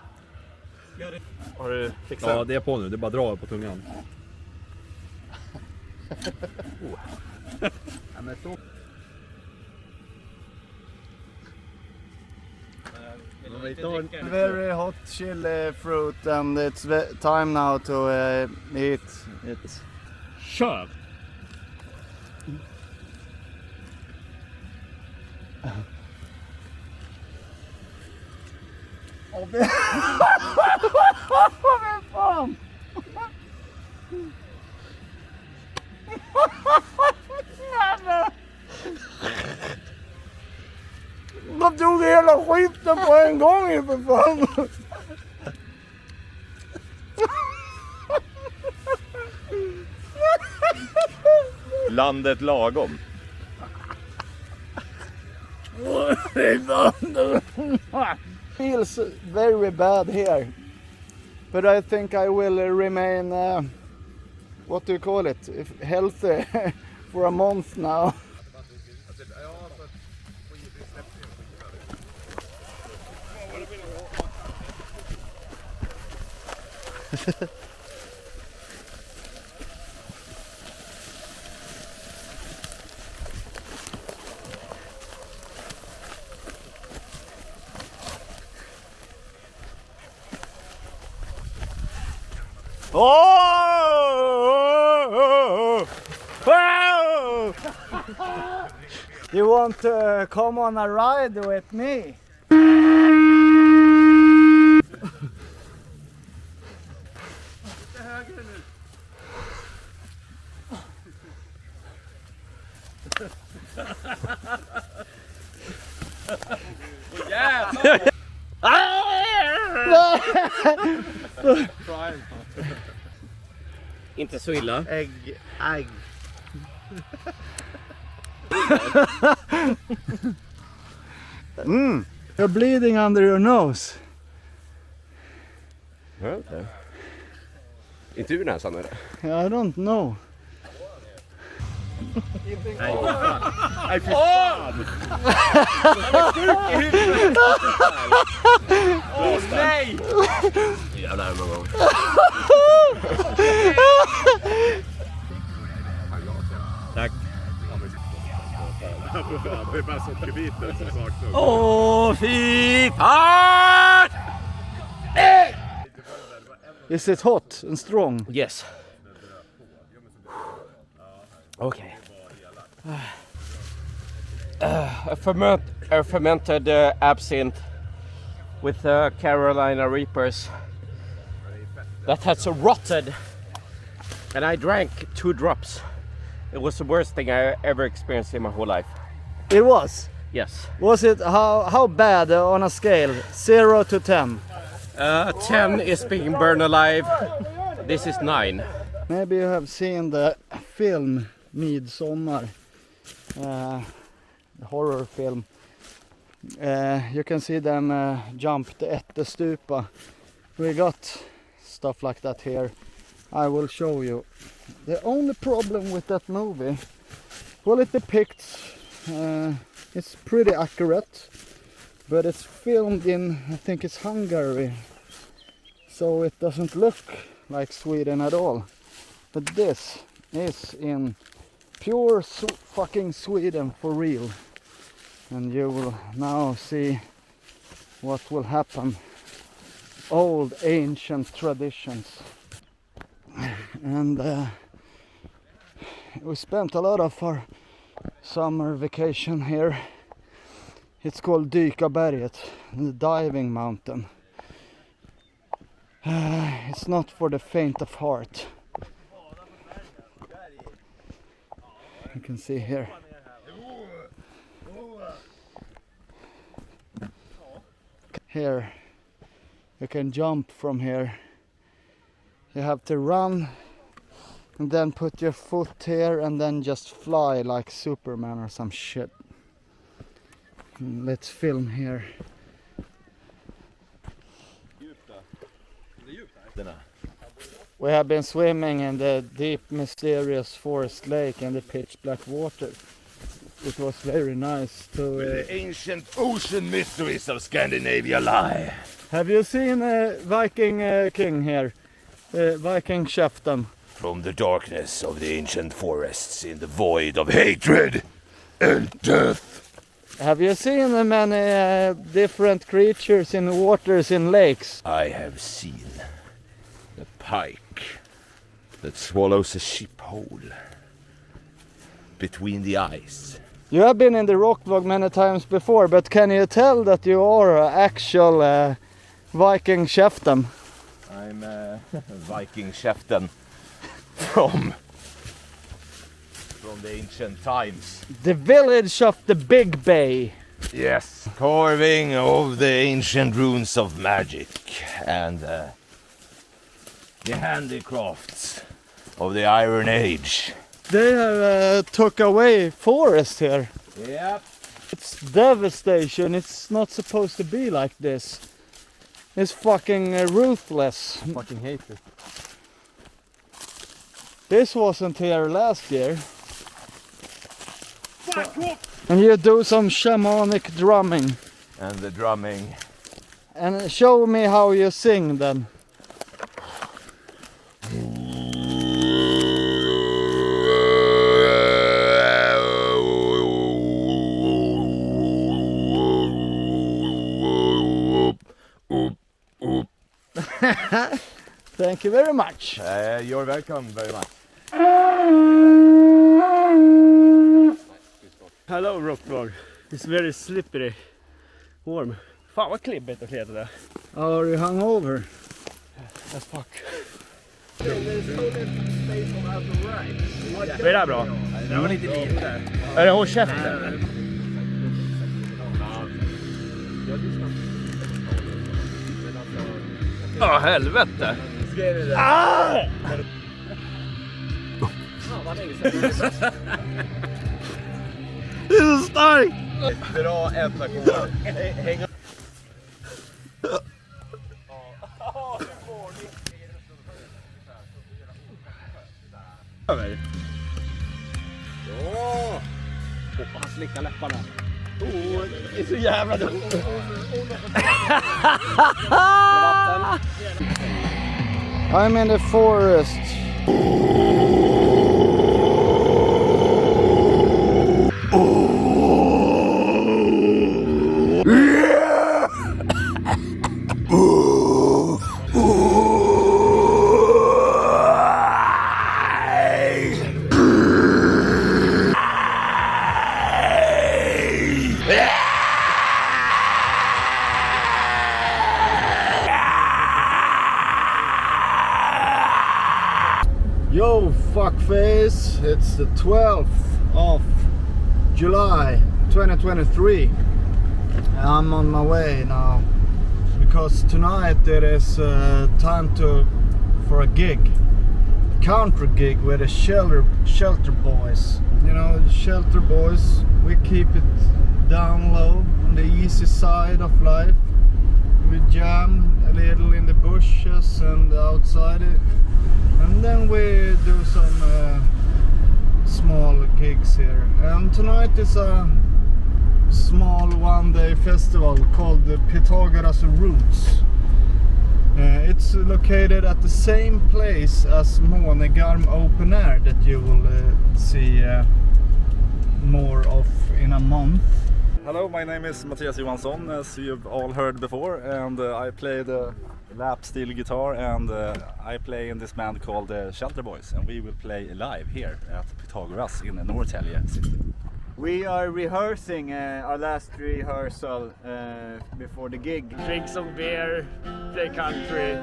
Har du fixat? Ja, det är på nu. Det är bara dra på tungan. Ja, men så. Very hot chili fruit and it's time now to eat it. Kör! Fan! De tog hela skiten på en gång i för fan! Landet lagom. Feels very bad here, but I think I will remain what do you call it, healthy for a month now. You want to come on a ride with me? Inte så illa. Ägg. You're bleeding under your nose. Okay. Inte ur näsan eller? I don't know. Nej, fy fan! Åh nej! Jävlar någon gång. Tack. Det är bara sockerbiten som saknas. Åh fy fan! Is it hot and strong? Yes. Okay. A fermented absinthe with Carolina Reapers that has rotted, and I drank 2 drops. It was the worst thing I ever experienced in my whole life. It was? Yes. Was it how bad on a scale? 0 to 10? 10 is being burned alive. This is 9. Maybe you have seen the film Midsommar, the horror film. You can see them jump the ättestupa. We got stuff like that here. I will show you. The only problem with that movie, well, it depicts It's pretty accurate, but it's filmed in, I think it's Hungary, so it doesn't look like Sweden at all. But this is in pure fucking Sweden for real, and you will now see what will happen. Old ancient traditions. And we spent a lot of our summer vacation here. It's called Dykarberget, the diving mountain. It's not for the faint of heart. You can see here. Here, you can jump from here. You have to run and then put your foot here and then just fly like Superman or some shit. Let's film here. We have been swimming in the deep, mysterious forest lake and the pitch black water. It was very nice to... Where the ancient ocean mysteries of Scandinavia lie. Have you seen Viking King here? Viking Chieftain. From the darkness of the ancient forests in the void of hatred and death. Have you seen many different creatures in waters in lakes? I have seen the pike that swallows a ship whole between the ice. You have been in the rock vlog many times before, but can you tell that you are an actual Viking Chieftain? I'm a Viking Chieftain from the ancient times. The village of the Big Bay. Yes, carving of the ancient runes of magic and the handicrafts of the Iron Age. They have took away forest here. Yep. It's devastation. It's not supposed to be like this. It's fucking ruthless. I fucking hate it. This wasn't here last year. And you do some shamanic drumming. And the drumming. And show me how you sing then. Thank you very much. You're welcome very much. Hello Rockvlog. It's very slippery. Warm. Fan vad klibbigt och kletigt det. Are you hungover? As fuck. Är det där bra? Det var inte lite. Är det håll käften? Ja, helvete. Ah! Det är så starkt. Bra äta-kål. Häng upp. Över. Ja. Han slickar läpparna. Det är så jävla dumt. I'm in the forest. Yo, fuckface, it's the 12th of July 2023. I'm on my way now because tonight it is time for a gig, country gig with the shelter boys. You know, the shelter boys, we keep it down low on the easy side of life. We jam a little in the bushes and outside it. And then we do some small gigs here. And tonight is a small one-day festival called the Pythagoras Roots. It's located at the same place as Månegarm Open Air that you will see more of in a month. Hello, my name is Mattias Johansson, as you've all heard before, and I play the lap steel guitar, and I play in this band called Shelter Boys, and we will play live here at Pythagoras in Norrtälje city. We are rehearsing our last rehearsal before the gig. Drink some beer, play country.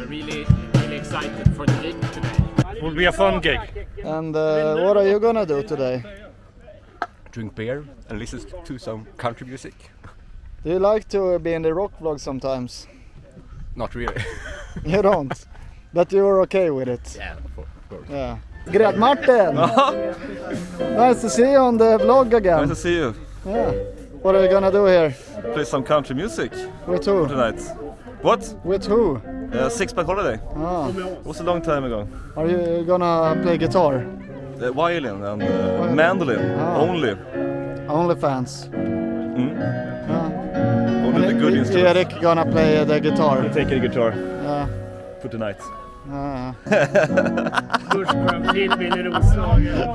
Really excited for the gig today. It will be a fun gig. And what are you gonna do today? Drink beer and listen to some country music. Do you like to be in the rock vlog sometimes? Not really. You don't? But you're okay with it? Yeah, of course. Yeah. Gred Martin! Nice to see you on the vlog again. Nice to see you. Yeah. What are you gonna do here? Play some country music. With who? Tonight. What? With who? Six-Pack Holiday. Ah. It was a long time ago. Are you gonna play guitar? Violin and mandolin. Only. Only fans. Only the good instruments. Erik gonna play the guitar. I'll take the guitar. Yeah. For tonight. Bushcraft hillbilly Roslagen.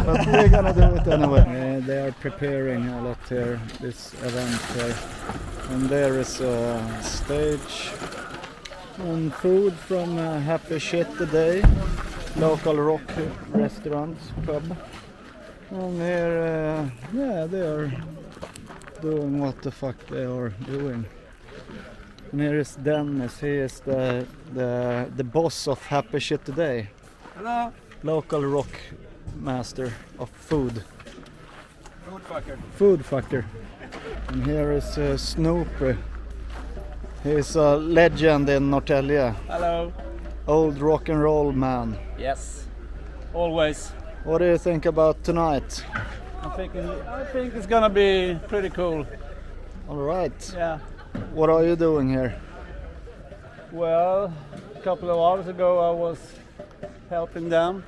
But we're gonna do it anyway. They are preparing a lot here, this event here. And there is a stage and food from Happy Shit Today, local rock restaurant, pub. And here, yeah, they are doing what the fuck they are doing. And here is Dennis, he is the boss of Happy Shit Today. Hello. Local rock master of food. Food fucker. Food fucker. And here is Snoopy. He's a legend in Norrtälje. Hello. Old rock and roll man. Yes. Always. What do you think about tonight? I think it's gonna be pretty cool. All right. Yeah. What are you doing here? Well, a couple of hours ago I was helping them,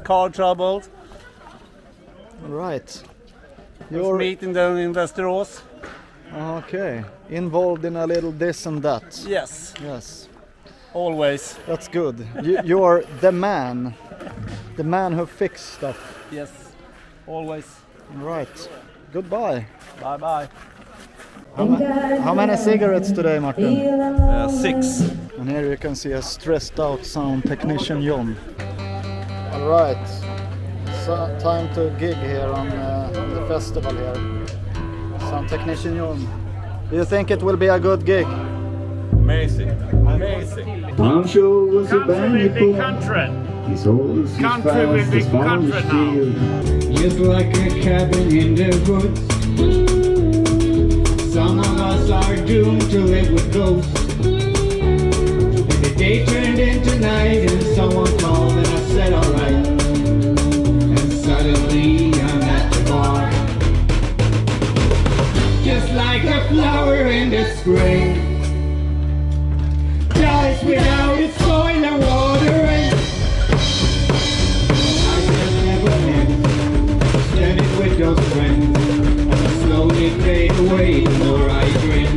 car troubles. All right. You're meeting them in Västerås. Okay. Involved in a little this and that. Yes. Yes. Always. That's good. You're the man. The man who fixes stuff. Yes. Always. All right. Goodbye. Bye bye. How many cigarettes today, Martin? 6. And here you can see a stressed out sound technician John. Alright, so time to gig here on the festival here. Sound technician John. Do you think it will be a good gig? Amazing. Amazing. Country will be country. Country will be country now. Just like a cabin in the woods. Some of us are doomed to live with ghosts. And the day turned into night and someone called and I said alright. And suddenly I'm at the bar. Just like a flower in the spring. Dies without its soil and watering. I just never end. Standing with those friends. Slowly fade away the more I grin.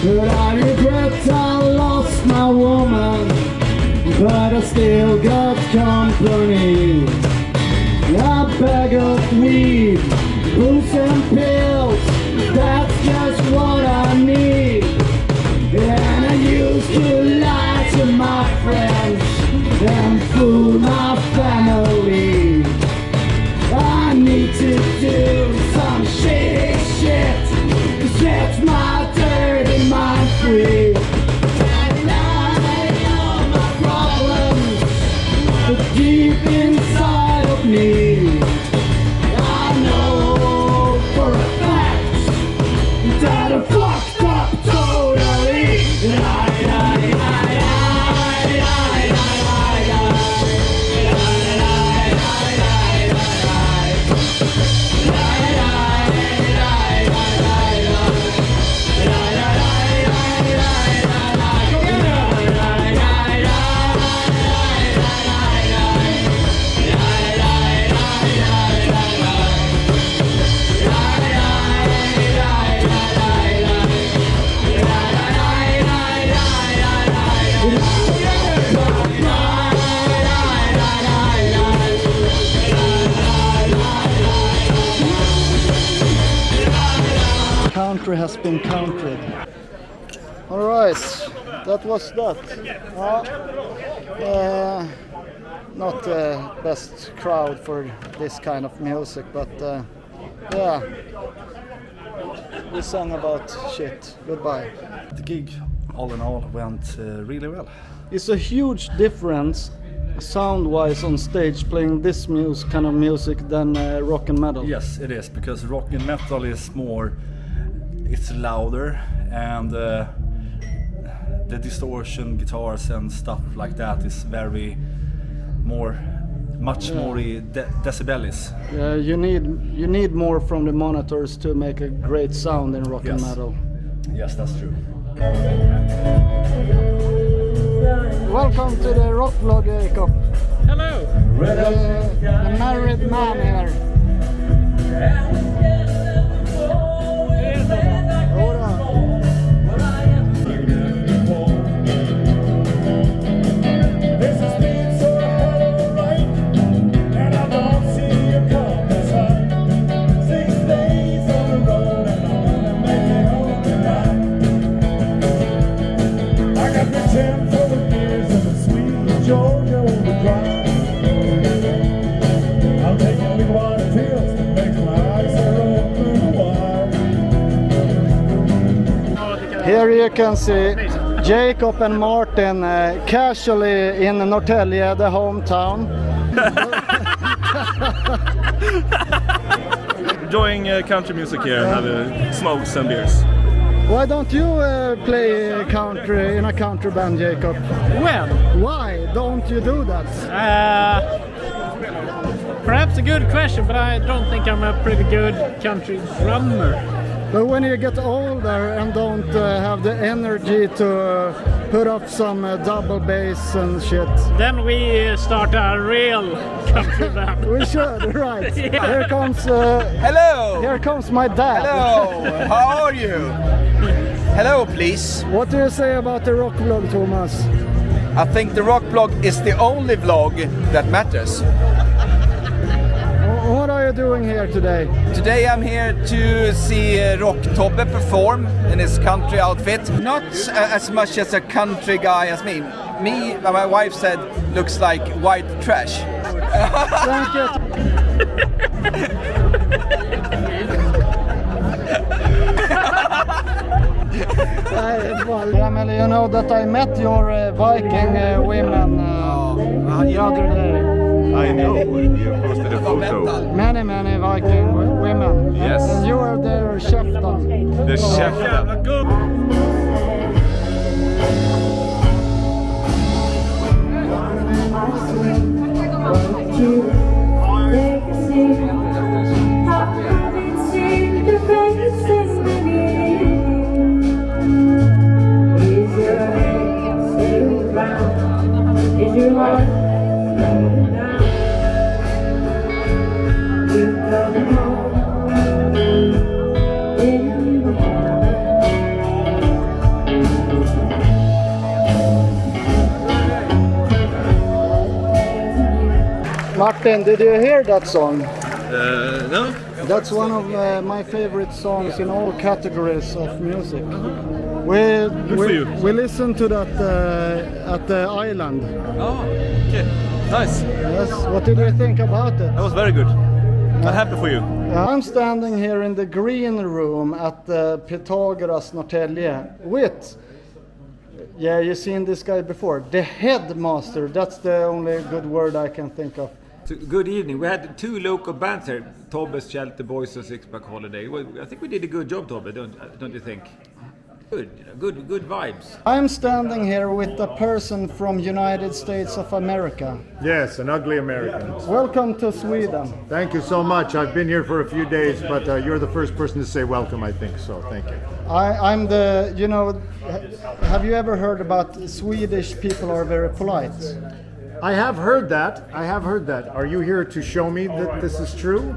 But I regret I lost my woman, but I still got company. A bag of weed, booze and pills, that's just what I need. And I used to lie to my friends and fool my family. I need to do some shady shit to set my dirty mind free. And I know my problems are deep inside of me. I know has been counted. All right, that was that. Not the best crowd for this kind of music, but yeah, we sang about shit. Goodbye. The gig, all in all, went really well. It's a huge difference sound-wise on stage playing this kind of music than rock and metal. Yes, it is, because rock and metal is more, it's louder, and the distortion guitars and stuff like that is much more decibels. Yeah, you need more from the monitors to make a great sound in rock and metal. Yes, that's true. Welcome to the rock vlog, Jacob. Hello. The married man here. Here you can see Jacob and Martin casually in Norrtälje, the hometown. Enjoying country music here and having smokes and beers. Why don't you play country in a country band, Jacob? Well, why don't you do that? Perhaps a good question, but I don't think I'm a pretty good country drummer. But when you get older and don't have the energy to put up some double bass and shit, then we start a real country band. We should, right? Yeah. Here comes. Hello. Here comes my dad. Hello. How are you? Hello, please. What do you say about the rock vlog, Thomas? I think the rock vlog is the only vlog that matters. What are you doing here today? Today I'm here to see Rock Tobbe perform in his country outfit. Not as much as a country guy as me. My wife said, looks like white trash. Thank you. Emily, you know that I met your Viking women the other day. I know, you posted a photo. Many Viking women. Yes. And you are their chieftain. The chieftain. Martin, did you hear that song? No. That's one of my favorite songs in all categories of music. We listened to that at the island. Oh, okay. Nice. Yes. What did you think about it? That was very good. I'm happy for you. I'm standing here in the green room at the Pythagoras Norrtälje with, yeah, you've seen this guy before, the headmaster. That's the only good word I can think of. Good evening. We had two local bands here, Tobbe's Shelter Boys and Sixpack Holiday. I think we did a good job, Tobbe, don't you think? Good vibes. I'm standing here with a person from United States of America. Yes, an ugly American. Welcome to Sweden. Thank you so much. I've been here for a few days, but you're the first person to say welcome, I think, so thank you. I'm the, you know, have you ever heard about Swedish people are very polite? I have heard that. Are you here to show me that this is true?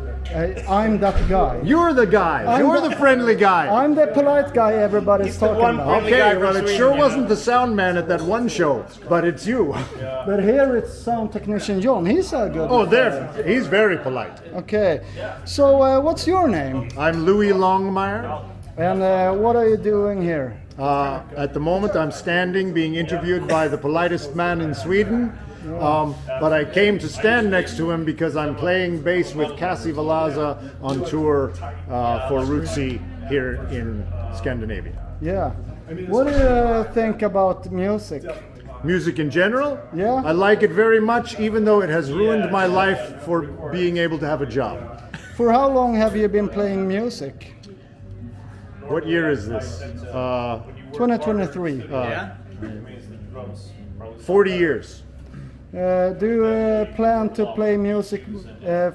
I'm that guy. You're the guy. You're the friendly guy. I'm the polite guy everybody's talking about. Okay, well, it sure wasn't the sound man at that one show, but it's you. Yeah. But here it's sound technician John. He's a good. Oh, there. He's very polite. Okay. So, what's your name? I'm Louis Longmire. And what are you doing here? At the moment, I'm standing, being interviewed by the politest man in Sweden. But I came to stand next to him because I'm playing bass with Kasi Valaza on tour for Rutsi here in Scandinavia. Yeah. What do you think about music? Music in general? Yeah. I like it very much, even though it has ruined my life for being able to have a job. For how long have you been playing music? What year is this? 2023. 40 years. Do you plan to play music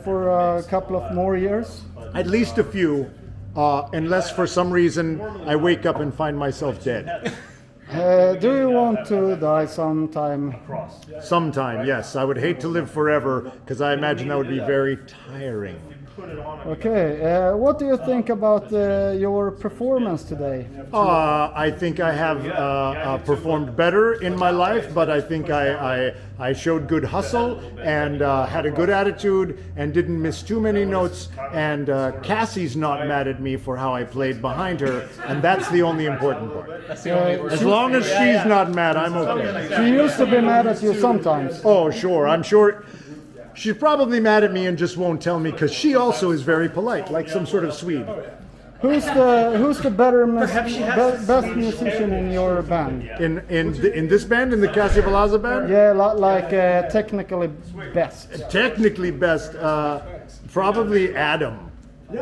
for a couple of more years? At least a few, unless for some reason I wake up and find myself dead. Do you want to die sometime? Sometime, yes. I would hate to live forever because I imagine that would be very tiring. Okay, what do you think about your performance today? I think I have performed better in my life, but I think I showed good hustle and had a good attitude and didn't miss too many notes. And Cassie's not mad at me for how I played behind her, and that's the only important part. As long as she's not mad, I'm okay. She used to be mad at you sometimes. Oh, sure. I'm sure. She's probably mad at me and just won't tell me because she also is very polite, like some sort of Swede. Who's the best musician in your band? In this band, in the Kasi Valaza band? Yeah, like technically best. Technically best, probably Adam.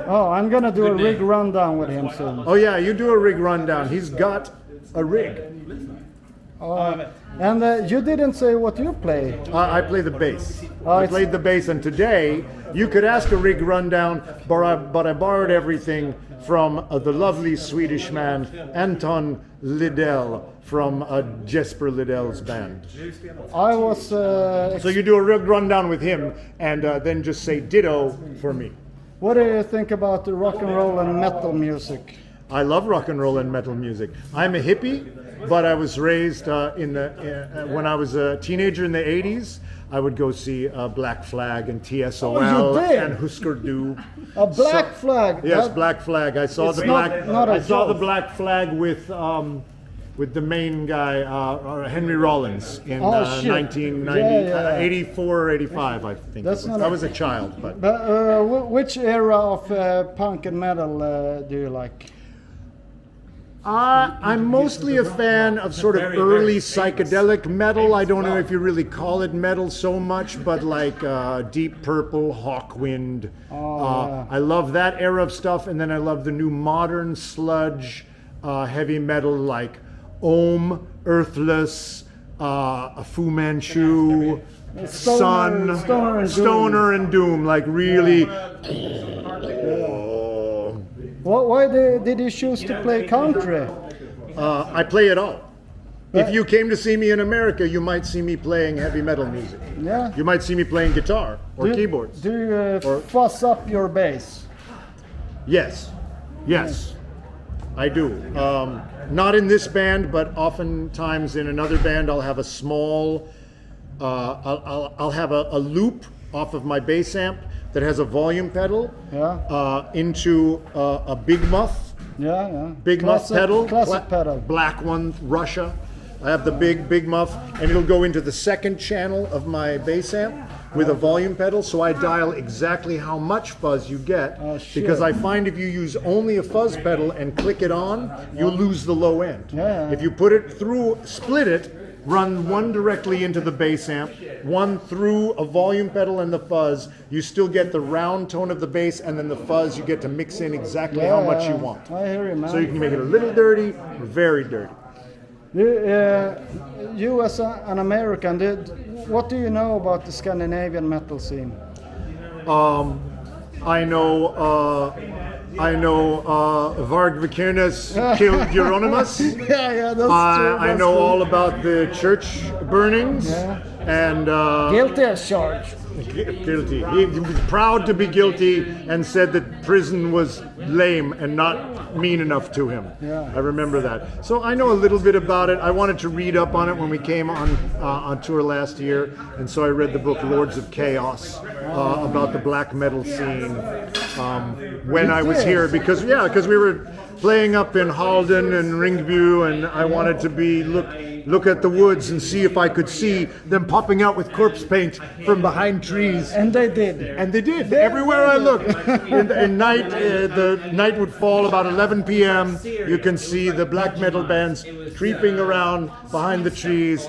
Oh, I'm gonna do a rig rundown with him soon. Oh yeah, you do a rig rundown. He's got a rig. And you didn't say what you play. I play the bass. I played the bass, and today you could ask a rig rundown, but I borrowed everything from the lovely Swedish man Anton Lidell from Jesper Lidell's band. I was. So you do a rig rundown with him, and then just say ditto for me. What do you think about the rock and roll and metal music? I love rock and roll and metal music. I'm a hippie, but I was raised when I was a teenager in the 80s. I would go see Black Flag and TSOL and Husker Du. A Black Flag? Yes, Black Flag. I saw the Black Flag with the main guy, Henry Rollins, in 1984 or 85, I think. I was a child. But which era of punk and metal do you like? I'm mostly a fan of sort of early psychedelic metal. I don't know if you really call it metal so much, but like Deep Purple, Hawkwind. I love that era of stuff, and then I love the new modern sludge heavy metal like Ohm, Earthless, Fu Manchu, Stoner and Doom, like really. Why did you choose to play country? I play it all. If you came to see me in America, you might see me playing heavy metal music. Yeah. You might see me playing guitar or keyboards. Do you fuss up your bass? Yes. I do. Not in this band, but oftentimes in another band, I'll have a small. I'll have a loop off of my bass amp that has a volume pedal into a big muff. Big muff pedal. Classic pedal. Black one, Russia. I have the big muff, and it'll go into the second channel of my bass amp with a volume pedal, so I dial exactly how much fuzz you get, because I find if you use only a fuzz pedal and click it on, you lose the low end. If you put it through, split it, run one directly into the bass amp, one through a volume pedal and the fuzz, you still get the round tone of the bass, and then the fuzz you get to mix in exactly how much you want. I hear you, man. So you can make it a little dirty or very dirty. You as an American, what do you know about the Scandinavian metal scene? I know Varg Vikernes killed Euronymous. That's true. I know all about the church burnings. And guilty as charged. Guilty. He was proud to be guilty and said that prison was lame and not mean enough to him. I remember that. So I know a little bit about it. I wanted to read up on it when we came on tour last year, and so I read the book Lords of Chaos about the black metal scene when I was here, because we were playing up in Halden and Ringbu, and I wanted to be look at the woods and see if I could see them popping out with corpse paint from behind trees. And they did. And they did. Everywhere I looked. In night, the night would fall about 11 p.m. You can see the black metal bands creeping around behind the trees,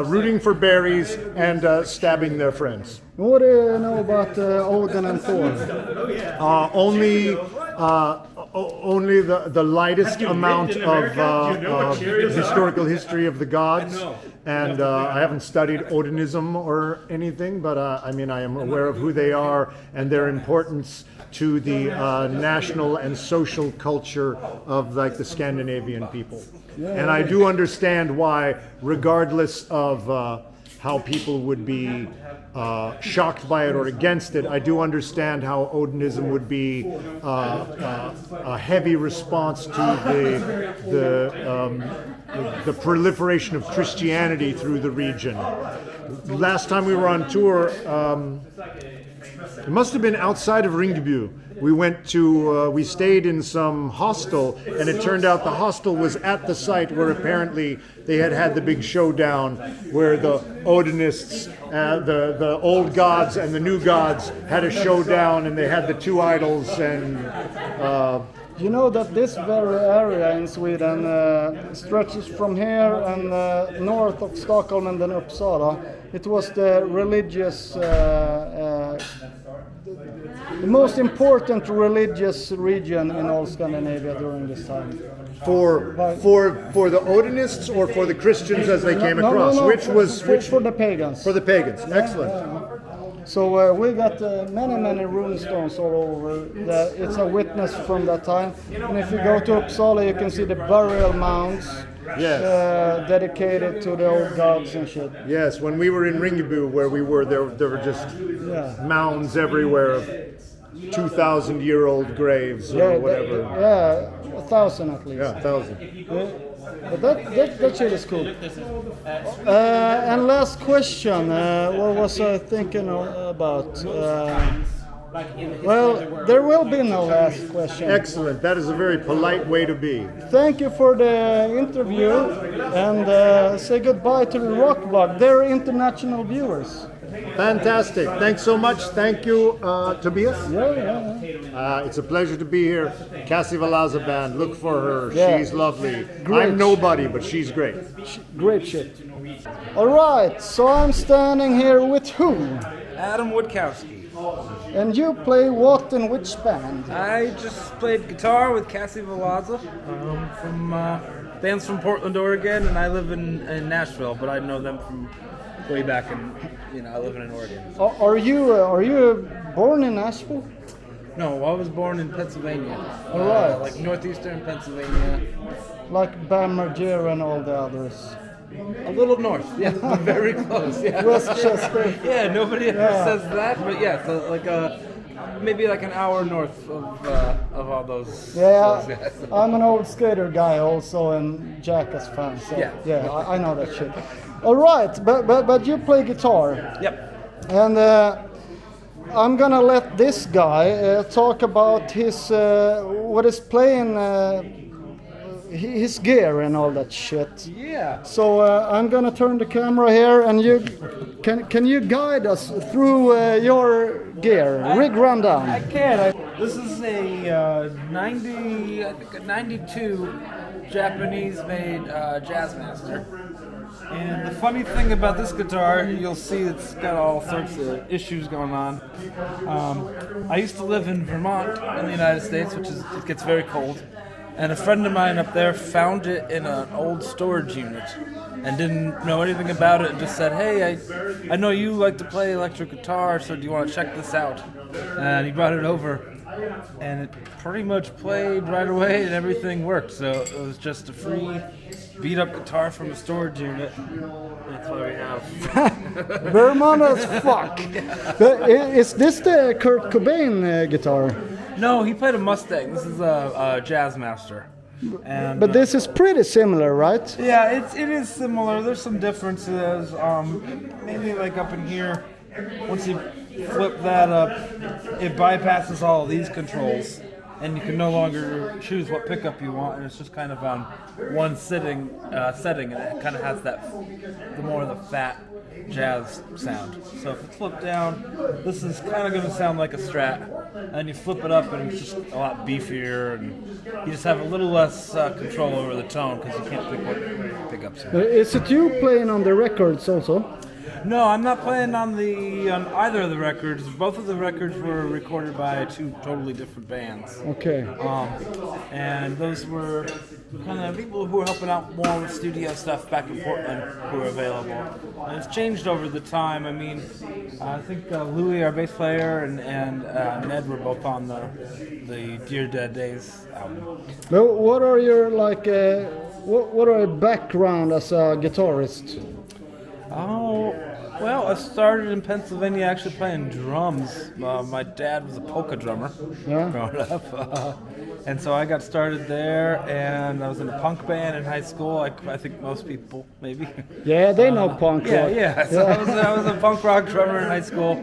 rooting for berries and stabbing their friends. What do you know about Odin and Thor? Only the lightest amount of historical history of the gods, and I haven't studied Odinism or anything, but I mean I am aware of who they are and their importance to the national and social culture of like the Scandinavian people. And I do understand why, regardless of how people would be shocked by it or against it, I do understand how Odinism would be a heavy response to the proliferation of Christianity through the region. Last time we were on tour, it must have been outside of Ringbu. We stayed in some hostel, and it turned out the hostel was at the site where apparently they had the big showdown where the Odinists, the old gods and the new gods had a showdown, and they had the two idols. And you know that this very area in Sweden stretches from here and north of Stockholm and then Uppsala. It was the religious, the most important religious region in all Scandinavia during this time. For the Odinists or for the Christians as they came across? For the pagans. For the pagans, excellent. So we got many runestones all over. It's a witness from that time. And if you go to Uppsala, you can see the burial mounds. Yes. Dedicated to the old gods and shit. Yes, when we were in Ringbu, where we were, there were just mounds everywhere of 2,000-year-old graves or whatever. 1,000 at least. Yeah, 1,000. But that shit is cool. And last question, what was I thinking about? Well, there will be no last question. Excellent. That is a very polite way to be. Thank you for the interview, and say goodbye to the Rock Blog. They're international viewers. Fantastic. Thanks so much. Thank you, Tobias. Yeah. It's a pleasure to be here. Cassie Valaza Band. Look for her. Yeah. She's lovely. Great. I'm nobody, but she's great. Great shit. All right. So I'm standing here with who? Adam Woodkowski. And you play what in which band? I just played guitar with Cassie Valaza from bands from Portland, Oregon, and I live in Nashville, but I know them from way back in, I live in Oregon. Are you born in Nashville? No, I was born in Pennsylvania. All right. Like northeastern Pennsylvania. Like Bam Margera and all the others. A little north, yeah, but very close. Yeah. Westchester. Yeah, nobody ever says that, but yeah, so maybe like an hour north of all those. Yeah, those guys. I'm an old skater guy also and Jackass fan, so yeah, I know that shit. All right, but you play guitar. Yep. And I'm gonna let this guy talk about his what is playing. His gear and all that shit. Yeah. So I'm gonna turn the camera here, and you can you guide us through your gear, rig rundown? I can. This is a 92 Japanese-made Jazzmaster. And the funny thing about this guitar, you'll see it's got all sorts of issues going on. I used to live in Vermont in the United States, it gets very cold. And a friend of mine up there found it in an old storage unit and didn't know anything about it and just said, hey, I know you like to play electric guitar, so do you want to check this out? And he brought it over, and it pretty much played right away and everything worked. So it was just a free beat-up guitar from a storage unit. That's what we have. Vermont as fuck. Is this the Kurt Cobain guitar? No, he played a Mustang. This is a Jazzmaster. And, but this is pretty similar, right? Yeah, it is similar. There's some differences. Maybe like up in here, once you flip that up, it bypasses all of these controls. and you can no longer choose what pickup you want, and it's just kind of on one setting, and it kind of has the more of the fat jazz sound. So if it's flipped down, this is kind of going to sound like a Strat, and you flip it up and it's just a lot beefier, and you just have a little less control over the tone because you can't pick what pickups are. Is it you playing on the records also? No, I'm not playing on either of the records. Both of the records were recorded by two totally different bands. Okay. And those were kind of people who were helping out more with studio stuff back in Portland who were available. And it's changed over the time. I mean, I think Louis, our bass player, and Ned were both on the Dear Dead Days album. Well, what are your what are your background as a guitarist? Oh, well, I started in Pennsylvania actually playing drums. My dad was a polka drummer growing up. And so I got started there, and I was in a punk band in high school. I think most people, maybe. Yeah, they know punk rock. Yeah. So I was a punk rock drummer in high school.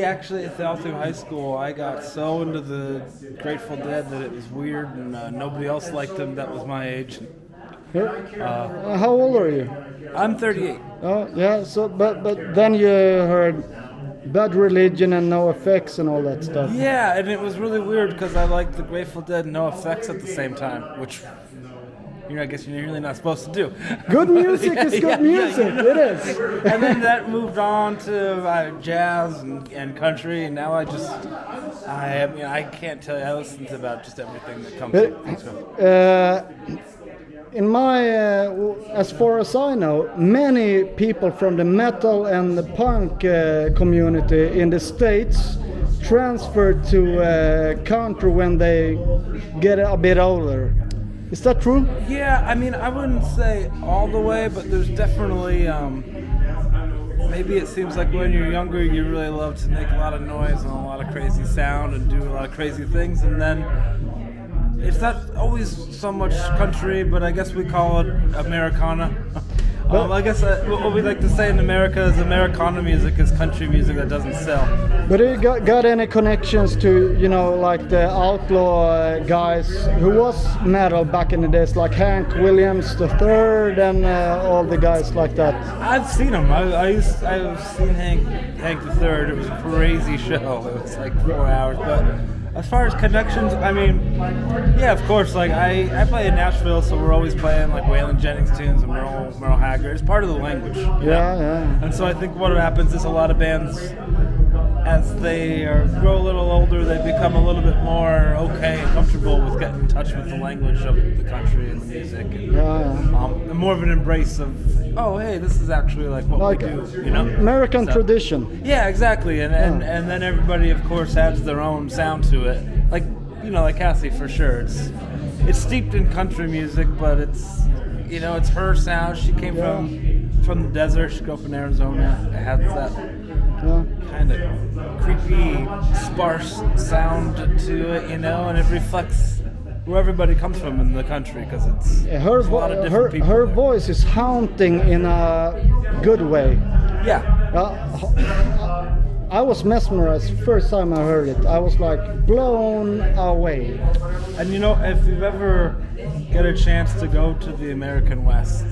Actually, all through high school, I got so into the Grateful Dead that it was weird, and nobody else liked them that was my age. How old are you? I'm 38. Oh, yeah. So, but then you heard Bad Religion and No Effects and all that stuff. Yeah, and it was really weird because I liked the Grateful Dead and No Effects at the same time, which I guess you're really not supposed to do. Good music is good music. It is. And then that moved on to jazz and country, and now I can't tell you. I listen to about just everything that comes up. In my, as far as I know, many people from the metal and the punk community in the States transfer to country when they get a bit older. Is that true? Yeah, I mean, I wouldn't say all the way, but there's definitely, maybe it seems like when you're younger, you really love to make a lot of noise and a lot of crazy sound and do a lot of crazy things, and then it's not always so much country, but I guess we call it Americana. I guess what we like to say in America is Americana music is country music that doesn't sell. But you got any connections to, like the outlaw guys who was metal back in the days, like Hank Williams III and all the guys like that? I've seen them. I've seen Hank III. It was a crazy show. It was like 4 hours, but as far as connections, I mean, yeah, of course. Like I play in Nashville, so we're always playing like Waylon Jennings tunes and Merle Haggard. It's part of the language. Yeah. And so I think what happens is a lot of bands, as they grow a little older, they become a little bit more okay and comfortable with getting in touch with the language of the country and the music. And more of an embrace of, oh, hey, this is actually like what we do, American tradition. Yeah, exactly. And then everybody, of course, adds their own sound to it. Like, like Cassie, for sure. It's steeped in country music, but it's her sound. She came from the desert. She grew up in Arizona. It has that kind of creepy, sparse sound to it, and it reflects where everybody comes from in the country, because it's a lot of different people. Her voice is haunting in a good way. Yeah. I was mesmerized first time I heard it. I was like blown away. And if you've ever get a chance to go to the American West,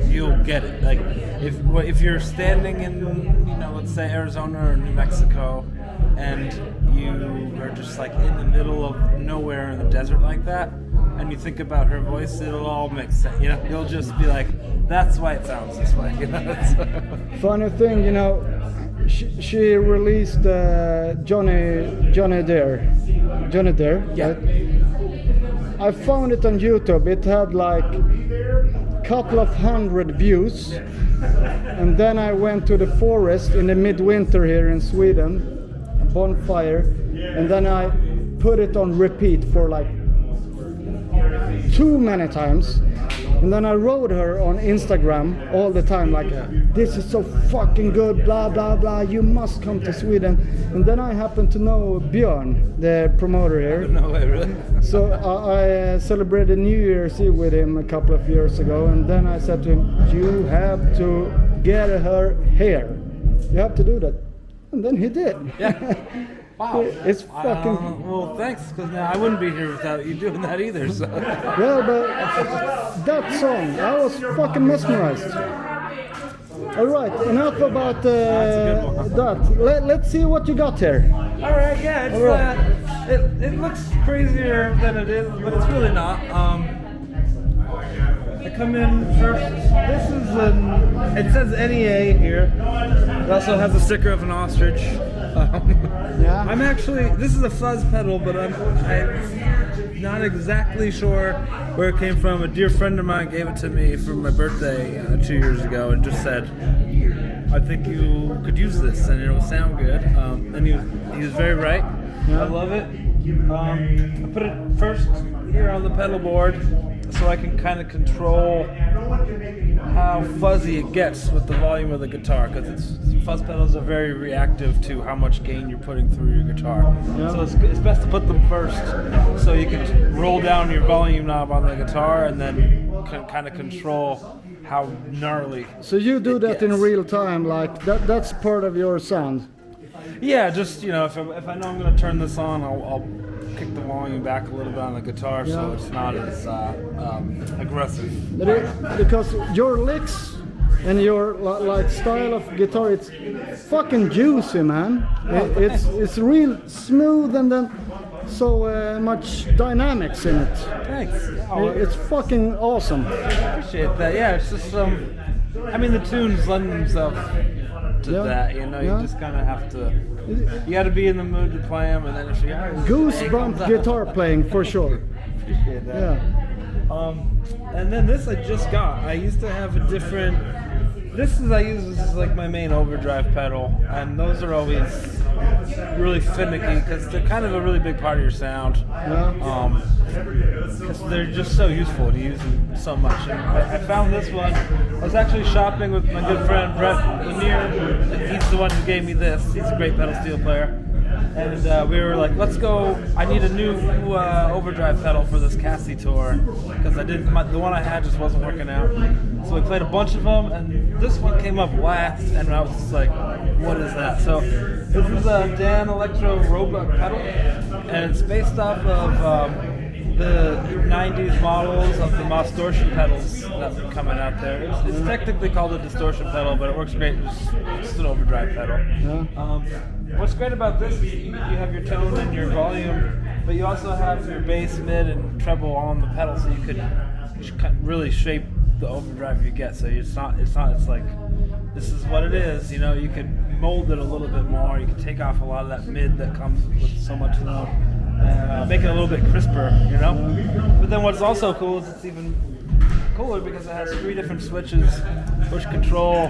you'll get it. Like if you're standing in, let's say Arizona or New Mexico, and you are just like in the middle of nowhere in the desert like that, and you think about her voice, it'll all make sense. You'll just be like, that's why it sounds this way. Funny thing, she released Johnny Dare. Yeah. Right? I found it on YouTube. It had like a couple of 100 views, and then I went to the forest in the midwinter here in Sweden, a bonfire, and then I put it on repeat for like too many times. And then I wrote her on Instagram all the time, like, this is so fucking good, blah, blah, blah, you must come to Sweden. And then I happened to know Björn, the promoter here. No way, really? So I celebrated New Year's Eve with him a couple of years ago. And then I said to him, you have to get her here. You have to do that. And then he did. Yeah. Wow. It's fucking... well, thanks, because now I wouldn't be here without you doing that either, so... Well, but that song, I was fucking mesmerized. Alright, enough about that. Let's see what you got here. Alright, yeah, it's, it looks crazier than it is, but it's really not. I come in first. This is it says NEA here. It also has a sticker of an ostrich. Yeah. I'm actually, this is a fuzz pedal, but I'm not exactly sure where it came from. A dear friend of mine gave it to me for my birthday 2 years ago and just said, I think you could use this and it will sound good. And he was very right. Yeah. I love it. I put it first here on the pedal board so I can kind of control how fuzzy it gets with the volume of the guitar, because fuzz pedals are very reactive to how much gain you're putting through your guitar. Yeah. So it's best to put them first so you can roll down your volume knob on the guitar and then kind of control how gnarly. So you do that in real time, like that's part of your sound? Yeah, just, you know, if I know I'm going to turn this on, I'll kick the volume back a little bit on the guitar so it's not as aggressive. Because your licks and your like style of guitar, it's fucking juicy, man. It's real smooth and then so much dynamics in it. Thanks. It's fucking awesome. I appreciate that. Yeah, it's just I mean, the tunes lend themselves to that, you know. You just kind of have to. You got to be in the mood to play them, and then if you goosebump guitar playing for sure. Appreciate that. Yeah. And then this I just got. I used to have a different. This is like my main overdrive pedal, and those are always really finicky because they're kind of a really big part of your sound. Yeah. Because they're just so useful to use them so much. And I found this one. I was actually shopping with my good friend Brett Lanier. He's the one who gave me this. He's a great pedal steel player. And we were like, let's go. I need a new overdrive pedal for this Cassie tour because the one I had just wasn't working out. So we played a bunch of them, and this one came up last, and I was just like, what is that? So this is a Dan Electro Robot pedal, and it's based off of the 90s models of the distortion pedals that are coming out there. It's technically called a distortion pedal, but it works great. It's just an overdrive pedal. Yeah. What's great about this is you have your tone and your volume, but you also have your bass, mid, and treble all on the pedal, so you could really shape the overdrive you get. So it's like this is what it is. You know, you could mold it a little bit more. You can take off a lot of that mid that comes with so much low, and make it a little bit crisper. You know. But then what's also cool is it's even cooler because it has 3 different switches which control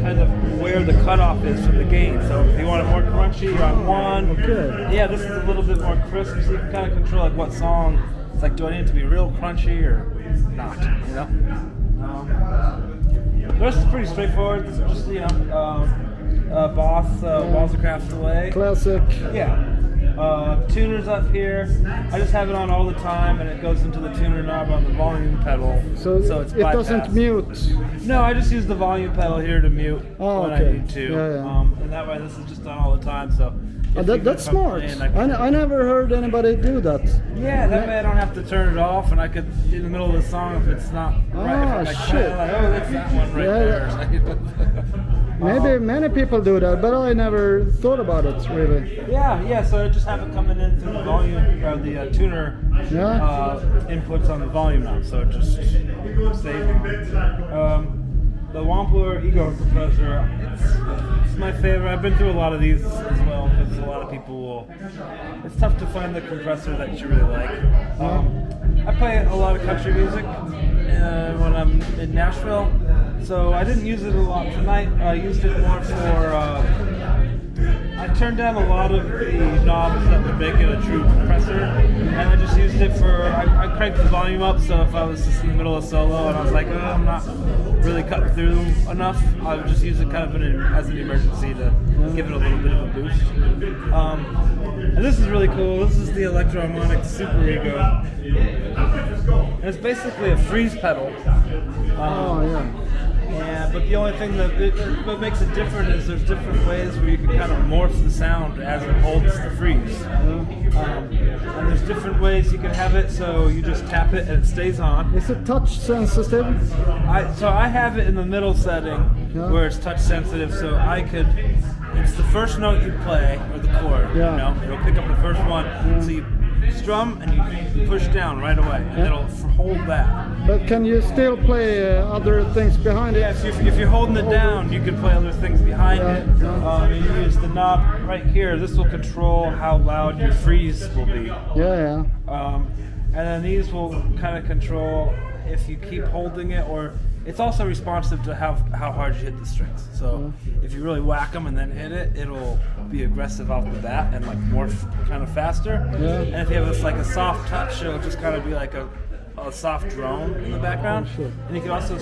kind of where the cutoff is from the gain. So if you want it more crunchy, you're on 1. Okay. Yeah, this is a little bit more crisp, so you can kind of control like what song. It's like, do I need it to be real crunchy or not? You know. The rest is pretty straightforward. This is just Boss Walls-Craft delay. Classic. Yeah. Tuner's up here. I just have it on all the time, and it goes into the tuner knob on the volume pedal. So it's bypassed. Doesn't mute. No, I just use the volume pedal here to mute when I need to. Yeah. And that way, this is just on all the time. So that's smart. I never heard anybody do that. Yeah, that way I don't have to turn it off, and I could in the middle of the song if it's not right. If I'm shit. that's that one right there. Maybe many people do that, but I never thought about it really. Yeah. So I just have it coming in through the volume or the tuner inputs on the volume knob. So it just stays on. The Wampler Ego compressor, it's my favorite. I've been through a lot of these as well because a lot of people will. It's tough to find the compressor that you really like. I play a lot of country music when I'm in Nashville, so I didn't use it a lot tonight. I used it more for. I turned down a lot of the knobs that would make it a true compressor, and I just used it for. I cranked the volume up, so if I was just in the middle of solo and I was like, oh, I'm not really cutting through enough, I would just use it kind of as an emergency to give it a little bit of a boost. And this is really cool. This is the Electro-Harmonic Super Ego. And it's basically a freeze pedal. But the only thing what makes it different is there's different ways where you can kind of morph the sound as it holds the freeze. And there's different ways you can have it so you just tap it and it stays on. Is it touch sensitive? So I have it in the middle setting where it's touch sensitive, so it's the first note you play, or the chord, it'll pick up the first one, so you strum and you push down right away, and it'll hold that. But can you still play other things behind it? Yeah, if you're holding it down, you can play other things behind it. You use the knob right here. This will control how loud your freeze will be. And then these will kind of control if you keep holding it, or it's also responsive to how hard you hit the strings. So if you really whack them and then hit it, it'll be aggressive off the bat and like morph kind of faster. And if you have like a soft touch, it'll just kind of be like a soft drone in the background. And you can also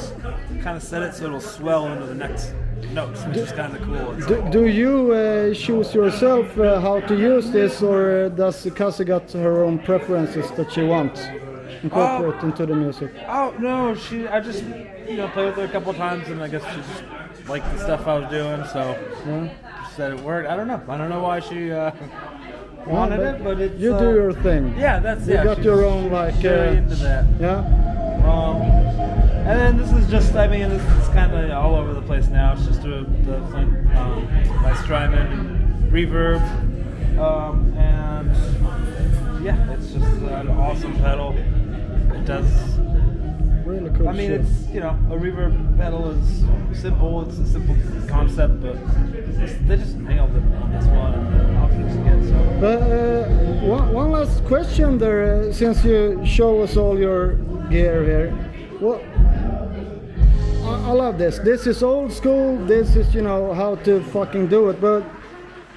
kind of set it so it'll swell into the next notes, which is kind of cool. Do you choose yourself how to use this, or does Cassie got her own preferences that she wants incorporate into the music? Oh no, I just played with her a couple of times, and I guess she just liked the stuff I was doing, so she said it worked. I don't know why she wanted it, but it's you do your thing. Yeah, that's you got your own like very into that. And then this is just, it's kind of all over the place now. It's just the thing by Strymon and reverb, and it's just an awesome pedal. It does really cool. It's a reverb pedal is simple. It's a simple concept, but they just nailed it on this one and the options you get. So. But one last question there, since you show us all your gear here. I love this. This is old school. This is how to fucking do it. But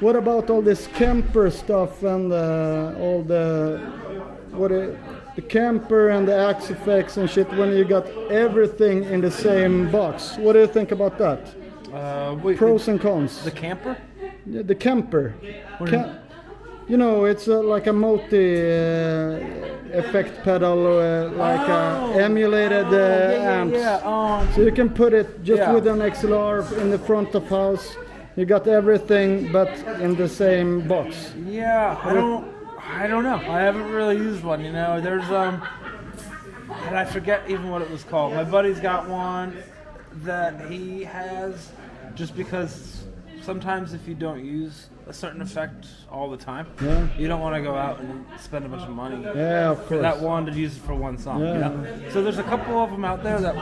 what about all this Kemper stuff and all the Kemper and the Axe effects and shit, when you got everything in the same box? What do you think about that? Pros and cons. The Kemper? Yeah, the Kemper. It's like a multi-effect pedal, emulated amps. So you can put it just with an XLR in the front of house. You got everything, but in the same box. Yeah, I don't know. I haven't really used one. There's and I forget even what it was called. My buddy's got one that he has, just because sometimes if you don't use a certain effect all the time, you don't want to go out and spend a bunch of money for that one to use it for one song. So there's a couple of them out there that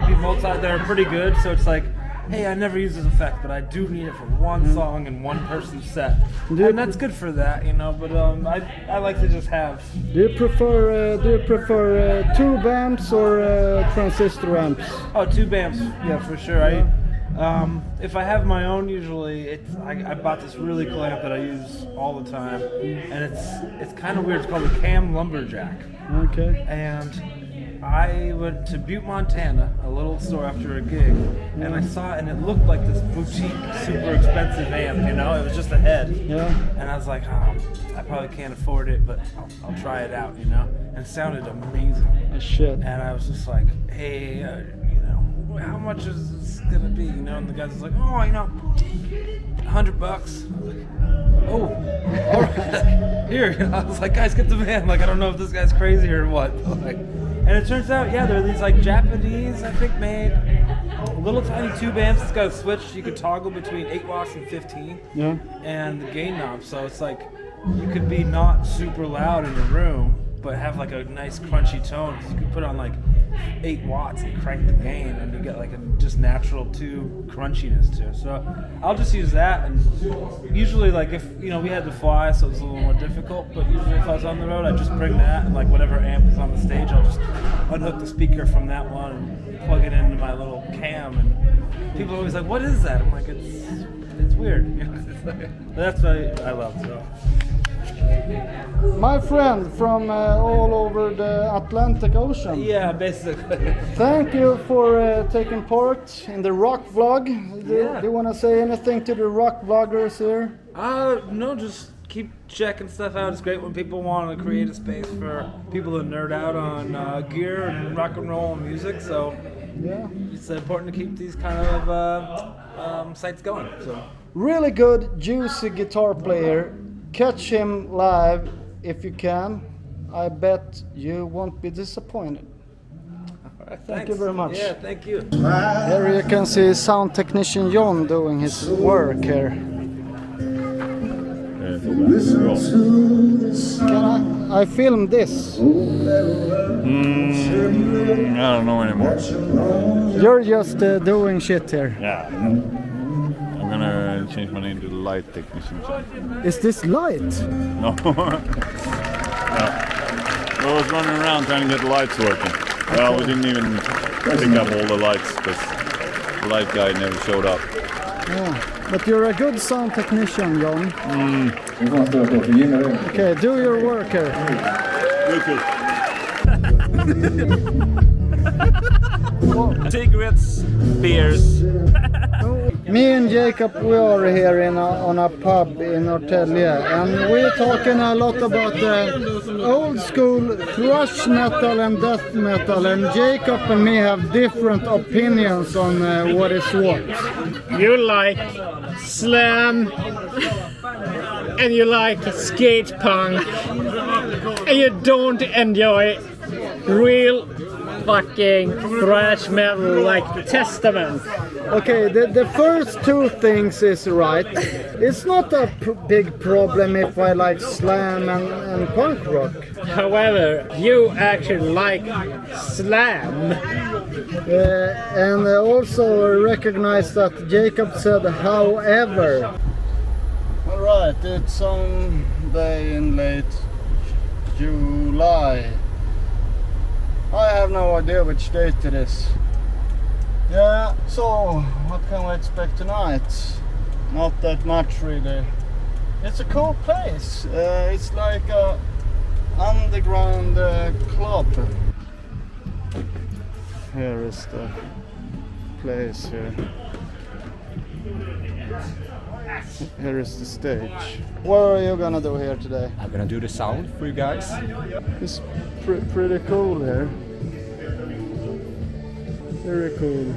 be they're pretty good. So it's like, hey, I never use this effect, but I do need it for one song and one person's set, and that's good for that, But I like to just have. Do you prefer tube amps or transistor amps? Oh, tube amps, yeah, for sure. If I have my own, usually I bought this really cool amp that I use all the time, and it's kind of weird. It's called the Cam Lumberjack. Okay. And I went to Butte, Montana, a little store after a gig, and I saw it, and it looked like this boutique, super expensive amp. It was just a head. And I was like, I probably can't afford it, but I'll try it out. And it sounded amazing. Shit. And I was just like, hey, how much is this gonna be? And the guy's was like, $100. I'm like, oh, all right. Here. I was like, guys, get the van. Like, I don't know if this guy's crazy or what. And it turns out, there are these like Japanese, I think, made little tiny tube amps. It's got a switch you could toggle between 8 watts and 15. And the gain knob. So it's like you could be not super loud in the room, but have like a nice crunchy tone. You could put on like 8 watts and crank the gain, and you get like a just natural tube crunchiness to it. So I'll just use that, and usually like if we had to fly, so it was a little more difficult, but usually if I was on the road, I'd just bring that, and like whatever amp is on the stage, I'll just unhook the speaker from that one and plug it into my little cam, and people are always like, what is that? I'm like, it's weird. That's what I love. So. My friend from all over the Atlantic Ocean. Yeah, basically. Thank you for taking part in the rock vlog. Do you want to say anything to the rock vloggers here? No, just keep checking stuff out. It's great when people want to create a space for people to nerd out on gear and rock and roll and music. So Yeah. It's important to keep these kind of sites going. So. Really good, juicy guitar player. Catch him live if you can. I bet you won't be disappointed. Thank you very much. Yeah, thank you. Here you can see sound technician John doing his work here. Can I film this? I don't know anymore. You're just doing shit here. Yeah. I'm gonna change my name to light technician. Is this light? No. I was running around trying to get the lights working. Well, we didn't even pick up all the lights because the light guy never showed up. Yeah, but you're a good sound technician, John. Okay, do your work here. Cigarettes, beers. Me and Jacob, we are here on a pub in Norrtälje, and we're talking a lot about the old school thrash metal and death metal, and Jacob and me have different opinions on what is what. You like slam, and you like skate punk, and you don't enjoy real fucking thrash metal like Testament. Okay, the first two things is right. It's not a big problem if I like slam and punk rock. However, you actually like slam. And also recognize that Jacob said however. Alright, it's Sunday in late July. I have no idea which date it is. Yeah, so what can we expect tonight? Not that much really. It's a cool place. It's like a underground club. Here is the place here. Here is the stage. What are you gonna do here today? I'm gonna do the sound for you guys. It's pretty cool here. Very cool.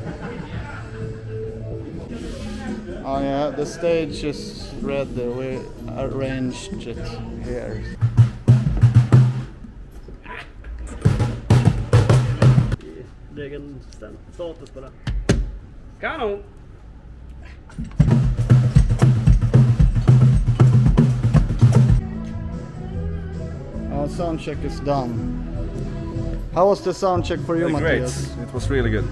Oh yeah, the stage is ready. We arranged it here. Egen status på det. Kanon! Our sound check is done. How was the sound check for you, Matthias? Great. It was really good.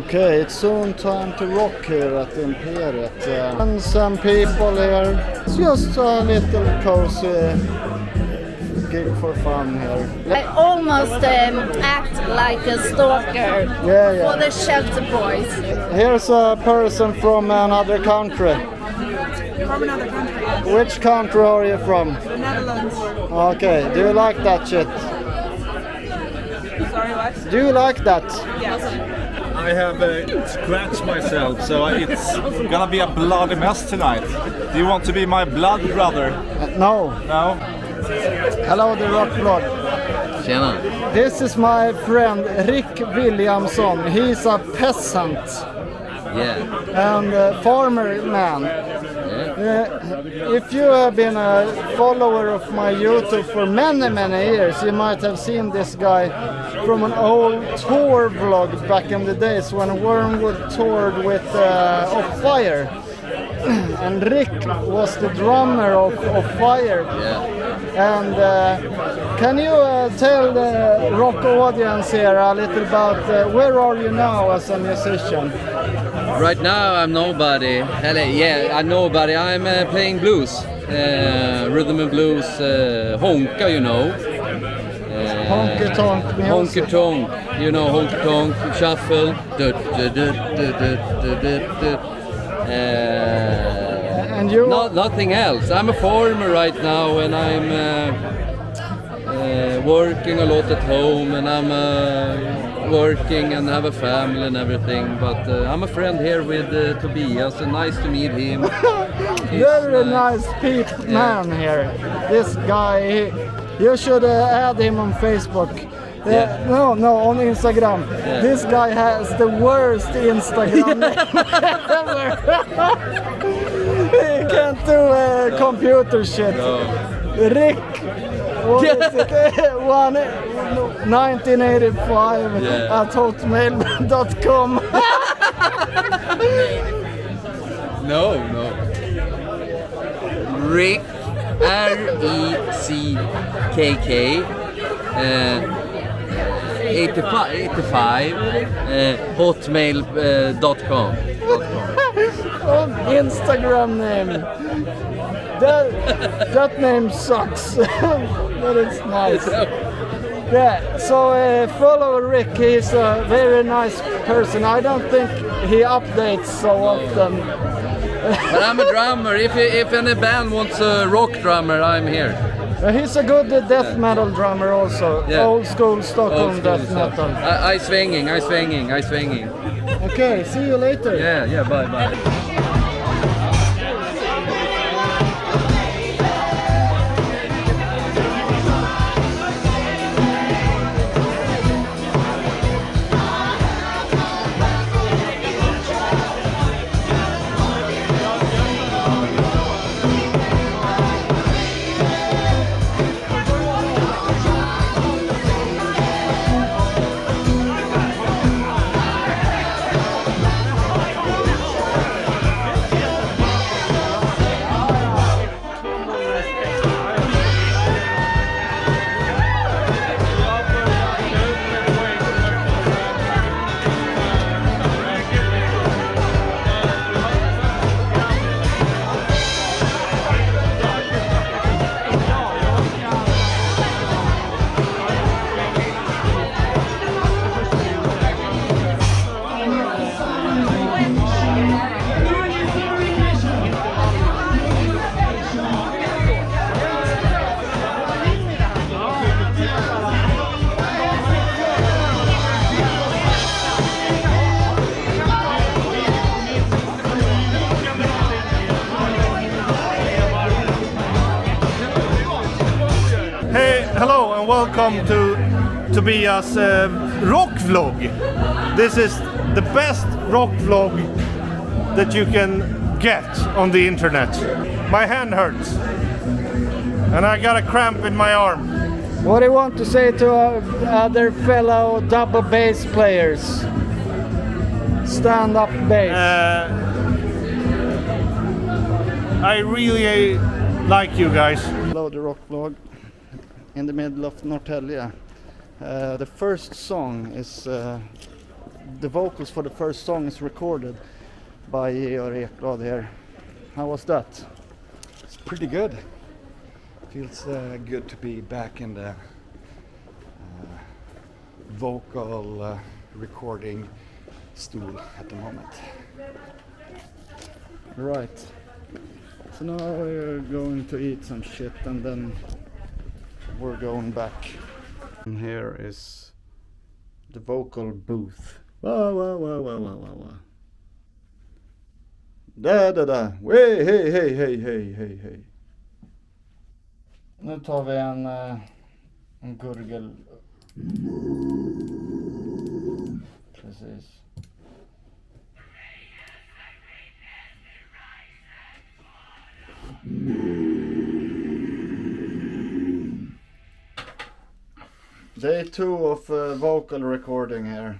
Okay, it's soon time to rock here at Imperiet. And some people here. It's just a little cozy gig for fun here. I almost act like a stalker for the shelter boys. Here's a person from another country. From another country. Which country are you from? The Netherlands. Okay, do you like that shit? Sorry, what? Do you like that? Yes. I have scratched myself, so it's gonna be a bloody mess tonight. Do you want to be my blood brother? No. No? Hello, the Rock Blood. Tjena. This is my friend Rick Williamson. He's a peasant. Yeah. And farmer man. If you have been a follower of my YouTube for many years, you might have seen this guy from an old tour vlog back in the days when Wormwood toured with Of Fire. And Rick was the drummer of Fire. And can you tell the rock audience here a little about where are you now as a musician? Right now I'm nobody. I'm nobody. I'm playing blues, rhythm and blues, honka, you know. Honky tonk music. Honky tonk, you know, honky tonk, shuffle. And you? Nothing else. I'm a farmer right now, and I'm working a lot at home, and I'm working and have a family and everything. But I'm a friend here with Tobias, and nice to meet him. Very nice man here. This guy, you should add him on Facebook. No, on Instagram. Yeah. This guy has the worst Instagram name ever. He can't do computer shit. Rick, what is it? 1985 at hotmail.com. No. Rick, R-E-C-K-K, 85, hotmail.com. Instagram name. That name sucks, but it's nice. Yeah, so follow Rick. He's a very nice person. I don't think he updates so often. But I'm a drummer. If any band wants a rock drummer, I'm here. He's a good death metal drummer also. Yeah. Old school Stockholm death metal. I swinging. Okay, see you later. Yeah, bye. Hello and welcome to Tobias rock vlog. This is the best rock vlog that you can get on the internet. My hand hurts and I got a cramp in my arm. What do you want to say to other fellow double bass players? Stand-up bass. I really like you guys. Hello, the rock vlog in the middle of Norrtälje. The first song is the vocals for the first song is recorded by Georg Ekblad here. How was that? It's pretty good. Feels good to be back in the vocal recording stool at the moment. Right. So now we're going to eat some shit and then we're going back. And here is the vocal booth. Wow, wow, wow, wow, wow, wow, wow. Da da da. Hey, hey, hey, hey, hey, hey, hey. Nu tar vi en gurgel. Precis. Day 2 of vocal recording here.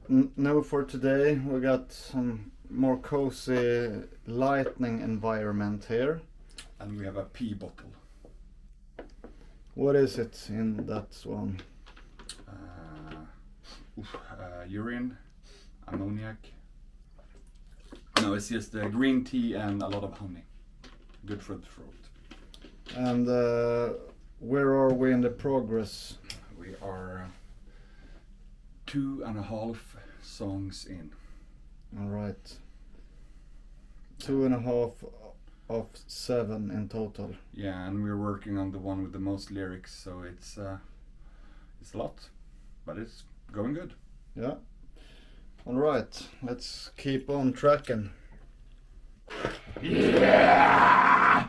New for today. We got some more cozy lighting environment here. And we have a pee bottle. What is it in that one? Urine, ammoniac. No, it's just green tea and a lot of honey. Good for the throat. And where are we in the progress? We are 2.5 songs in. All right. 2.5 of 7 in total. Yeah, and we're working on the one with the most lyrics, so it's a lot, but it's going good. Yeah. All right, let's keep on tracking. Yeah.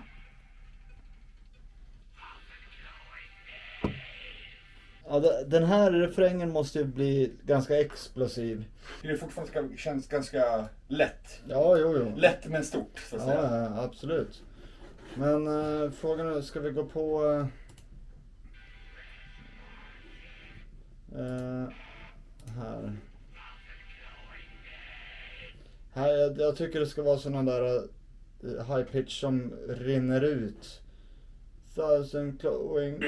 Ja, den här refrängen måste ju bli ganska explosiv. Det är fortfarande känns ganska lätt. Ja, jo. Lätt men stort, så att säga. Ja, absolut. Men frågan är, ska vi gå på... här. Jag tycker det ska vara sådana där high pitch som rinner ut. Thousand glowing.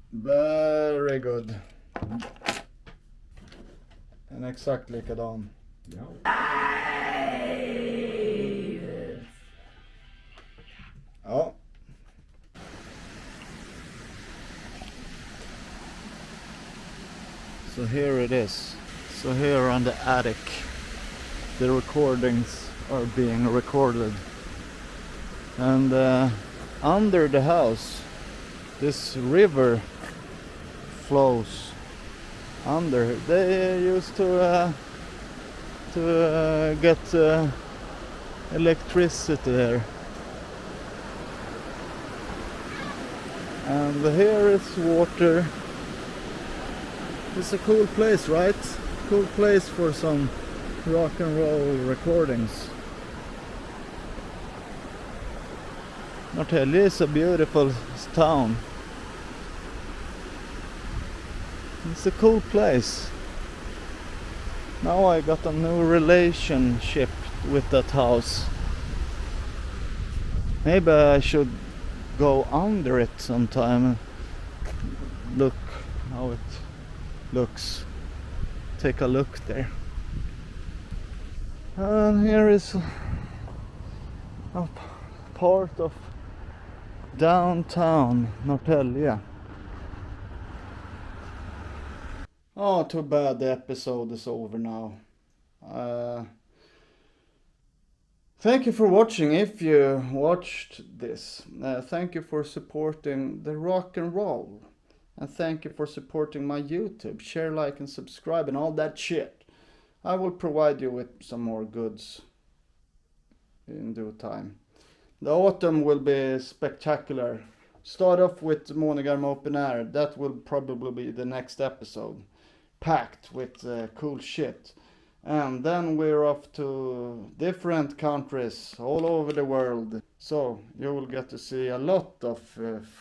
Very good. En exakt likadan. Ja. So here it is. So here on the attic, the recordings are being recorded. And under the house, this river flows under. They used to get electricity there. And here is water. It's a cool place, right? Cool place for some rock and roll recordings. Norrtälje is a beautiful town. It's a cool place. Now I got a new relationship with that house. Maybe I should go under it sometime and look how it looks. Take a look there. And here is a part of downtown Norrtälje. Oh, too bad the episode is over now. Thank you for watching, if you watched this. Thank you for supporting the rock and roll. And thank you for supporting my YouTube. Share, like, and subscribe and all that shit. I will provide you with some more goods in due time. The autumn will be spectacular. Start off with Månegarm Open Air. That will probably be the next episode. Packed with cool shit. And then we're off to different countries all over the world. So you will get to see a lot of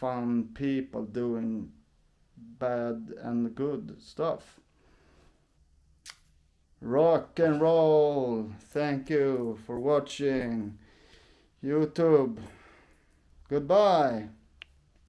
fun people doing bad and good stuff. Rock and roll. Thank you for watching. YouTube. Goodbye.